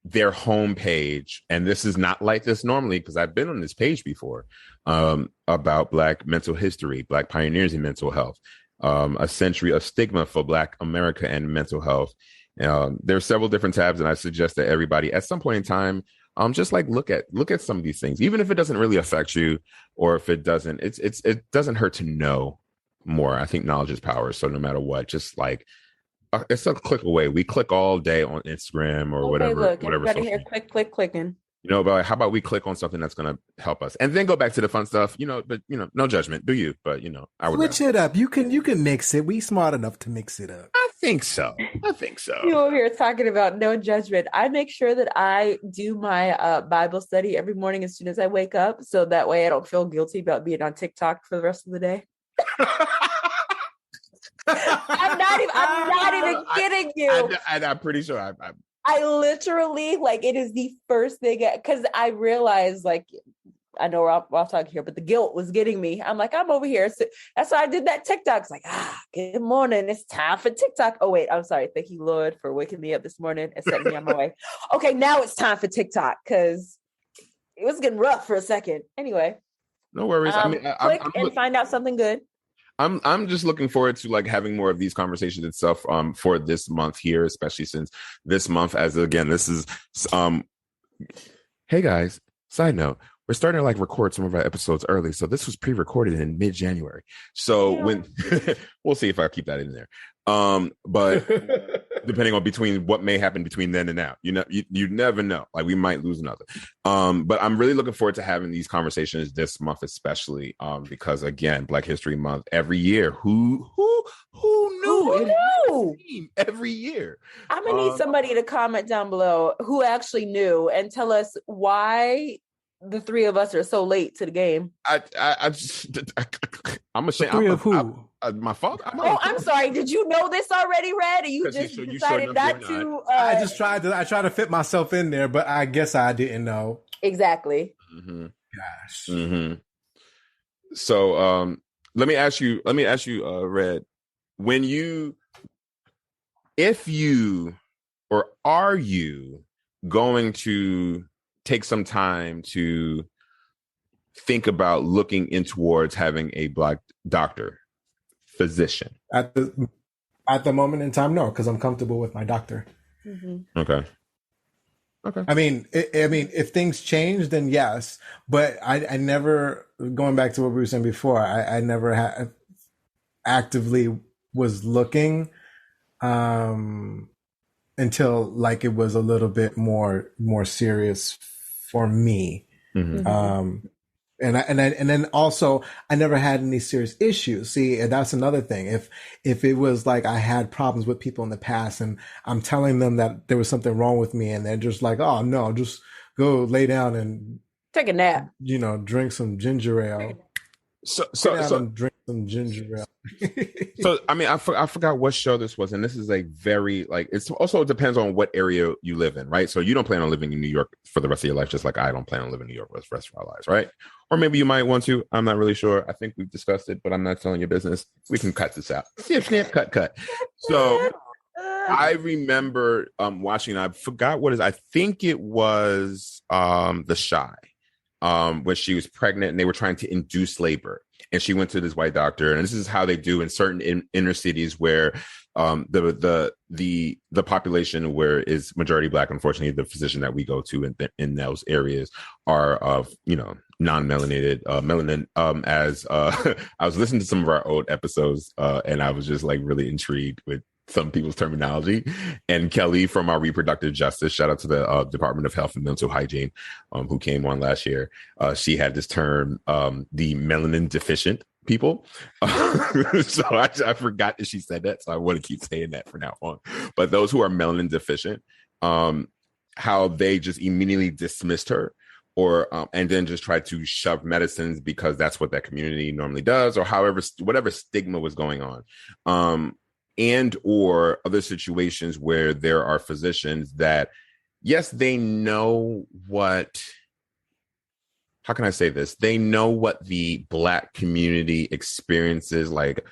their homepage. And this is not like this normally, because I've been on this page before, about Black mental history, Black pioneers in mental health, a century of stigma for Black America and mental health. There are several different tabs, and I suggest that everybody at some point in time, just like look at some of these things, even if it doesn't really affect you, or if it doesn't, it doesn't hurt to know more. I think knowledge is power. So no matter what, just like, it's a click away. We click all day on Instagram or whatever. Look, everybody here, clicking. But how about we click on something that's going to help us, and then go back to the fun stuff. But no judgment. Do you? But I would switch it up. You can mix it. We smart enough to mix it up. I think so. You over here talking about no judgment. I make sure that I do my Bible study every morning as soon as I wake up, so that way I don't feel guilty about being on TikTok for the rest of the day. I'm not even kidding you. And I'm pretty sure I literally, like, it is the first thing, because I realized, like, I know we're off talking here, but the guilt was getting me. I'm like, I'm over here. So that's why I did that TikTok. It's like, good morning. It's time for TikTok. Oh, wait, I'm sorry. Thank you, Lord, for waking me up this morning and setting me on my way. Okay, now it's time for TikTok, because it was getting rough for a second. Anyway. No worries. Click and find out something good. I'm just looking forward to like having more of these conversations itself for this month here, especially since this month, as again, this is hey guys, side note, we're starting to like record some of our episodes early. So this was pre-recorded in mid-January. So when we'll see if I keep that in there. But depending on between what may happen between then and now, you never know. Like we might lose another. But I'm really looking forward to having these conversations this month, especially because again, Black History Month every year. Who knew? Every year. I'm gonna need somebody to comment down below who actually knew and tell us why the three of us are so late to the game. I'm ashamed. Three of who? My fault. I'm sorry. Did you know this already, Red? Or you just decided not to? I just tried to fit myself in there, but I guess I didn't know. Exactly. Mm-hmm. Gosh. Mm-hmm. So let me ask you, Red, are you going to take some time to think about looking in towards having a Black doctor, physician? At the moment in time, no, because I'm comfortable with my doctor. Mm-hmm. Okay. I mean, if things change, then yes. But I never, going back to what we were saying before, I never actively was looking until like it was a little bit more serious for me. Mm-hmm. And then also I never had any serious issues. See, and that's another thing. If it was like I had problems with people in the past and I'm telling them that there was something wrong with me and they're just like, oh no, just go lay down and take a nap, drink some ginger ale. So drink some ginger ale. So I mean, I forgot what show this was, and this is a very like. It's also depends on what area you live in, right? So you don't plan on living in New York for the rest of your life, just like I don't plan on living in New York for the rest of our lives, right? Or maybe you might want to. I'm not really sure. I think we've discussed it, but I'm not telling your business. We can cut this out. Snip, snip, cut. So I remember watching. I forgot what it is. I think it was The Chi. When she was pregnant and they were trying to induce labor, and she went to this white doctor, and this is how they do in certain inner cities where the population where is majority Black. Unfortunately, the physician that we go to in those areas are of non-melanated melanin. As I was listening to some of our old episodes, and I was just like really intrigued with some people's terminology. And Kelly from our reproductive justice, shout out to the Department of Health and Mental Hygiene, who came on last year. She had this term, the melanin deficient people. So I forgot that she said that. So I want to keep saying that from now on. But those who are melanin deficient, how they just immediately dismissed her, or and then just tried to shove medicines because that's what that community normally does, or whatever stigma was going on. And or other situations where there are physicians that, yes, they know what, how can I say this? They know what the Black community experiences like.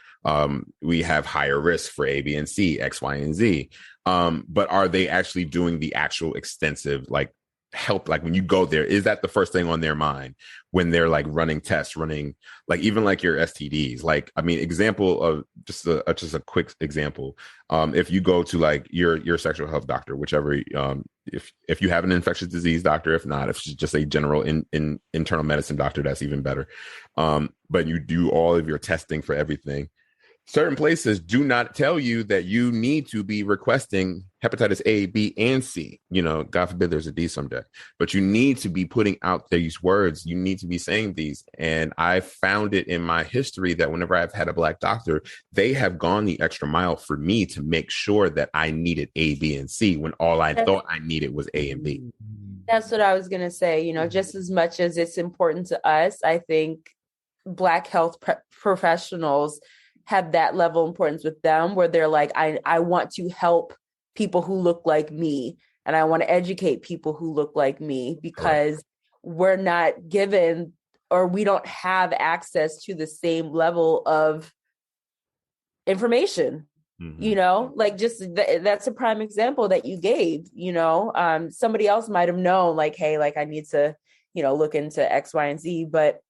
We have higher risk for A, B, and C, X, Y, and Z. But are they actually doing the actual extensive like help? Like when you go there, is that the first thing on their mind when they're like running tests, like even like your STDs? Like, I mean, example of just a quick example. If you go to like your sexual health doctor, whichever, if you have an infectious disease doctor, if not, if it's just a general internal medicine doctor, that's even better. But you do all of your testing for everything. Certain places do not tell you that you need to be requesting hepatitis A, B, and C. God forbid there's a D someday. But you need to be putting out these words. You need to be saying these. And I found it in my history that whenever I've had a Black doctor, they have gone the extra mile for me to make sure that I needed A, B, and C when all I thought I needed was A and B. That's what I was going to say. Just as much as it's important to us, I think Black health professionals have that level of importance with them where they're like, I want to help people who look like me, and I want to educate people who look like me, because we're not given, or we don't have access to the same level of information. Like just that's a prime example that you gave. Somebody else might have known like, hey, like I need to look into X, Y, and Z, but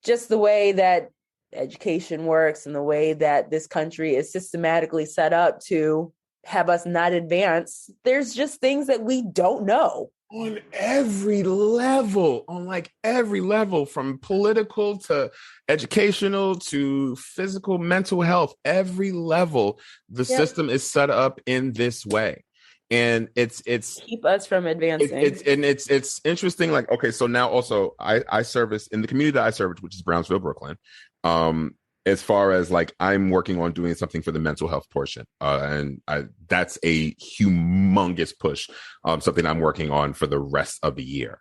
just the way that education works and the way that this country is systematically set up to have us not advance, there's just things that we don't know. On every level, every level, from political to educational to physical, mental health, every level, the system is set up in this way. And it's keep us from advancing. It's interesting. Like, okay, so now also I service in the community that I service, which is Brownsville, Brooklyn. As far as like, I'm working on doing something for the mental health portion. That's a humongous push. Something I'm working on for the rest of the year.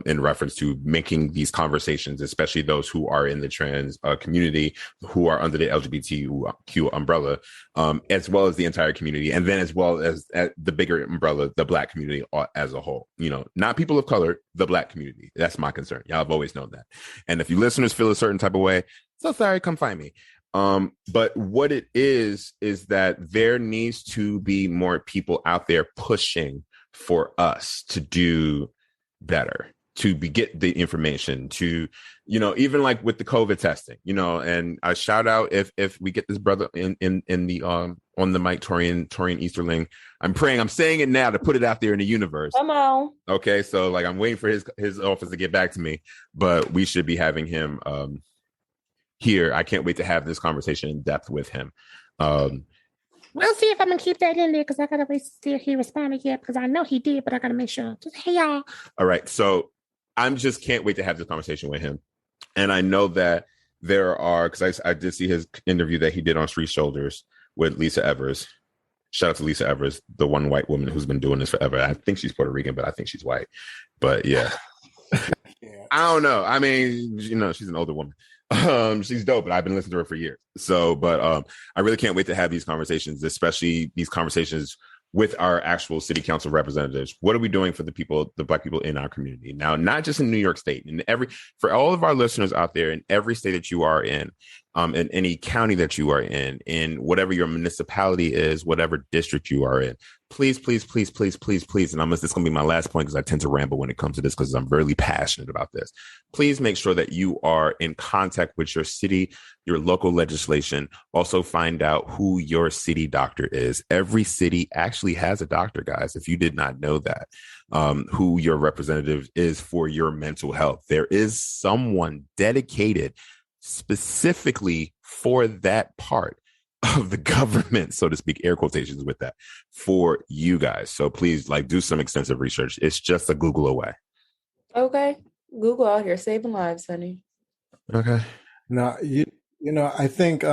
In reference to making these conversations, especially those who are in the trans community, who are under the LGBTQ umbrella, as well as the entire community, and then as well as the bigger umbrella, the Black community as a whole. You know, not people of color, the Black community. That's my concern. Y'all have always known that. And if you listeners feel a certain type of way, so sorry, come find me. But what it is that there needs to be more people out there pushing for us to do better, to get the information, to, you know, even like with the COVID testing, you know, and I shout out if we get this brother in the on the mic, Torian Easterling. I'm praying, I'm saying it now to put it out there in the universe. Come on. Okay, so like, I'm waiting for his office to get back to me, but we should be having him here. I can't wait to have this conversation in depth with him. We'll see if I'm gonna keep that in there, because I gotta wait to see if he responded yet, because I know he did, but I gotta make sure. Just, hey y'all. All right, so I'm just can't wait to have this conversation with him, and I know that there are, because I did see his interview that he did on Street Shoulders with Lisa Evers. Shout out to Lisa Evers, the one white woman who's been doing this forever. I think she's Puerto Rican, but I think she's white. But yeah. I don't know. I mean, you know, she's an older woman. She's dope, but I've been listening to her for years. So, but I really can't wait to have these conversations, especially these conversations with our actual city council representatives. What are we doing for the people, the Black people in our community now, not just in New York State, for all of our listeners out there in every state that you are in any county that you are in whatever your municipality is, whatever district you are in, please, please, please, please, please, please. And this is going to be my last point, because I tend to ramble when it comes to this, because I'm really passionate about this. Please make sure that you are in contact with your city, your local legislation. Also find out who your city doctor is. Every city actually has a doctor, guys, if you did not know that, who your representative is for your mental health. There is someone dedicated specifically for that part of the government, so to speak, air quotations with that, for you guys. So please, like, do some extensive research. It's just a Google away. Okay. Google out here saving lives, honey. Okay. Now, you know, I think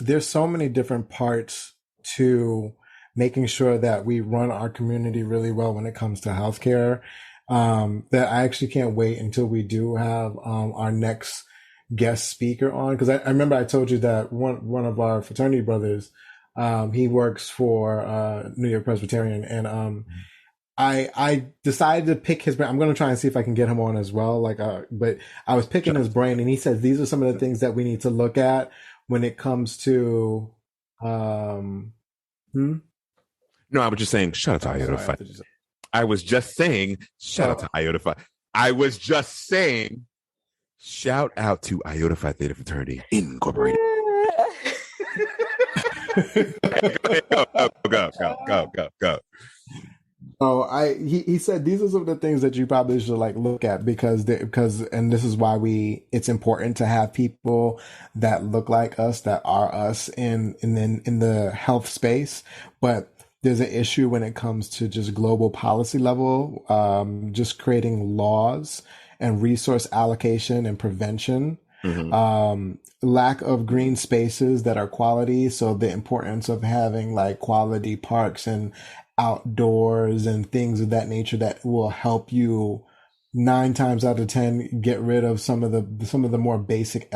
there's so many different parts to making sure that we run our community really well when it comes to healthcare, that I actually can't wait until we do have our next guest speaker on, because I remember I told you that one of our fraternity brothers, he works for New York Presbyterian, and I decided to pick his brain. I'm going to try and see if I can get him on as well. But I was picking his brain, and he said these are some of the things that we need to look at when it comes to. No, I was just saying, shout out to Iota Phi. I was just saying, shout out to Iota Phi. I was just saying, shout out to Iota Phi Theta Fraternity Incorporated. Go. Oh, he said these are some of the things that you probably should look at, because and this is why it's important to have people that look like us, that are us in the health space. But there's an issue when it comes to just global policy level, just creating laws and resource allocation and prevention, lack of green spaces that are quality. So the importance of having quality parks and outdoors and things of that nature that will help you 9 times out of 10 get rid of some of the more basic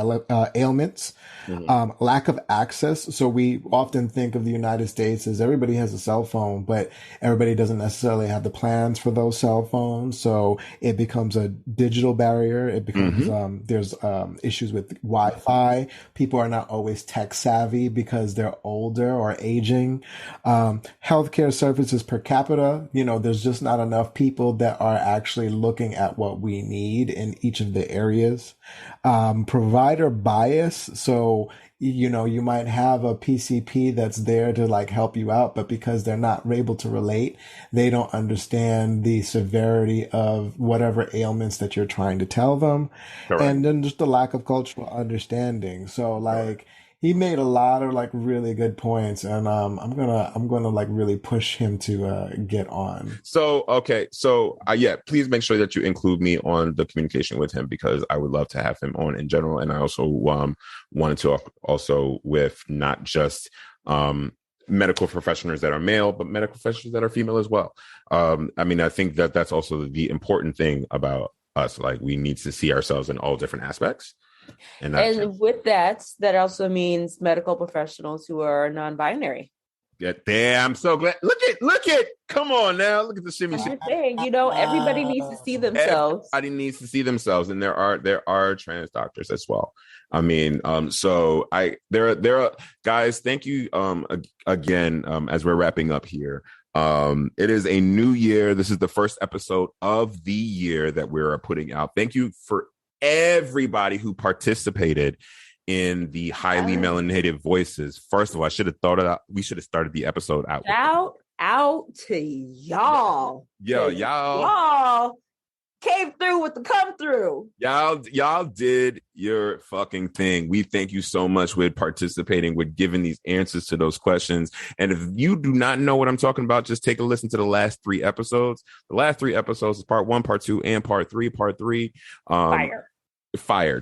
ailments. Lack of access. So we often think of the United States as everybody has a cell phone, but everybody doesn't necessarily have the plans for those cell phones. So it becomes a digital barrier. It becomes there's issues with Wi-Fi. People are not always tech savvy because they're older or aging. Healthcare services per capita, there's just not enough people that are actually looking at at what we need in each of the areas. Provider bias. So, you might have a PCP that's there to like help you out, but because they're not able to relate, they don't understand the severity of whatever ailments that you're trying to tell them. Correct. And then just the lack of cultural understanding. So like, he made a lot of like really good points, and I'm gonna like really push him to get on. So okay, so yeah, please make sure that you include me on the communication with him, because I would love to have him on in general, and I also wanted to talk also with not just medical professionals that are male, but medical professionals that are female as well. I mean, I think that that's also the important thing about us. Like, we need to see ourselves in all different aspects. And with that also means medical professionals who are non-binary. Yeah, damn, I'm so glad. Look at, come on now. Look at the shimmy. Saying, everybody needs to see themselves. Everybody needs to see themselves. And there are trans doctors as well. I mean, so there are guys, thank you again, as we're wrapping up here. It is a new year. This is the first episode of the year that we're putting out. Thank you for everybody who participated in the highly melanated voices. First of all, we should have started the episode out. Shout out to y'all. Yo, y'all came through with the come through. Y'all did your fucking thing. We thank you so much with participating, with giving these answers to those questions. And if you do not know what I'm talking about, just take a listen to the last 3 episodes. The last 3 episodes is part 1, part 2, and part 3. Part 3,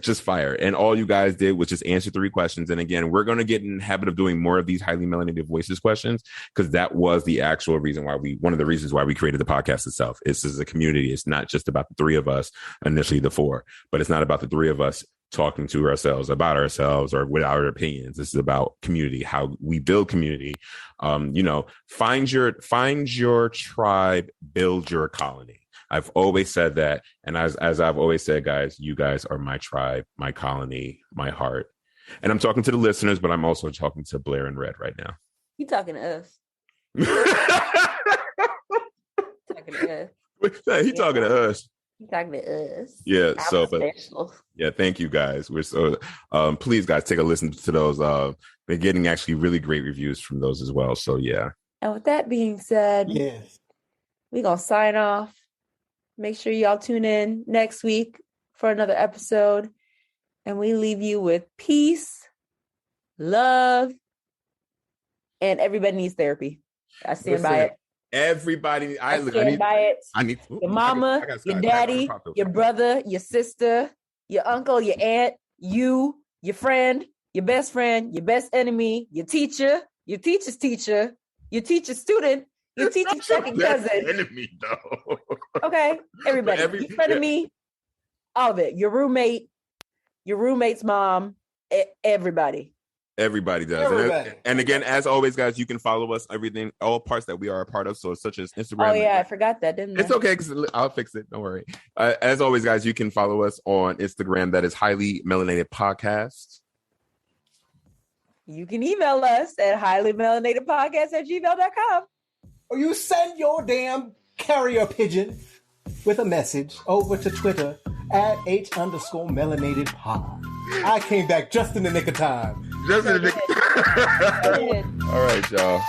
just fire. And all you guys did was just answer 3 questions. And again, we're going to get in the habit of doing more of these highly melanated voices questions, because that was the actual reason one of the reasons why we created the podcast itself. This is a community. It's not just about the 3 of us, initially the 4, but it's not about the 3 of us talking to ourselves about ourselves or with our opinions. This is about community, how we build community. Find your tribe, build your colony. I've always said that. And as I've always said, guys, you guys are my tribe, my colony, my heart. And I'm talking to the listeners, but I'm also talking to Blair and Red right now. You talking to us. Talking to us. He talking to us. He talking to us. Yeah. Yeah, thank you guys. We're so please guys, take a listen to those. They're getting actually really great reviews from those as well. So yeah. And with that being said, yes, we're gonna sign off. Make sure y'all tune in next week for another episode. And we leave you with peace, love, and everybody needs therapy. I stand by it. Everybody, I stand by it. I need your mama, your daddy, your brother, your sister, your uncle, your aunt, you, your friend, your best enemy, your teacher, your teacher's teacher, your teacher's student, your teacher's second cousin. Enemy, though. Okay, everybody. Your frenemy, all of it. Your roommate, your roommate's mom, everybody. Everybody does. Everybody. And again, as always, guys, you can follow us, everything, all parts that we are a part of. So such as Instagram. Oh, yeah, I forgot that, didn't I? It's okay, because I'll fix it. Don't worry. As always, guys, you can follow us on Instagram. That is Highly Melanated Podcast. You can email us at highlymelanatedpodcast@gmail.com. Or you send your damn carrier pigeon with a message over to Twitter at @H_melanatedpod. I came back just in the nick of time. All right, y'all.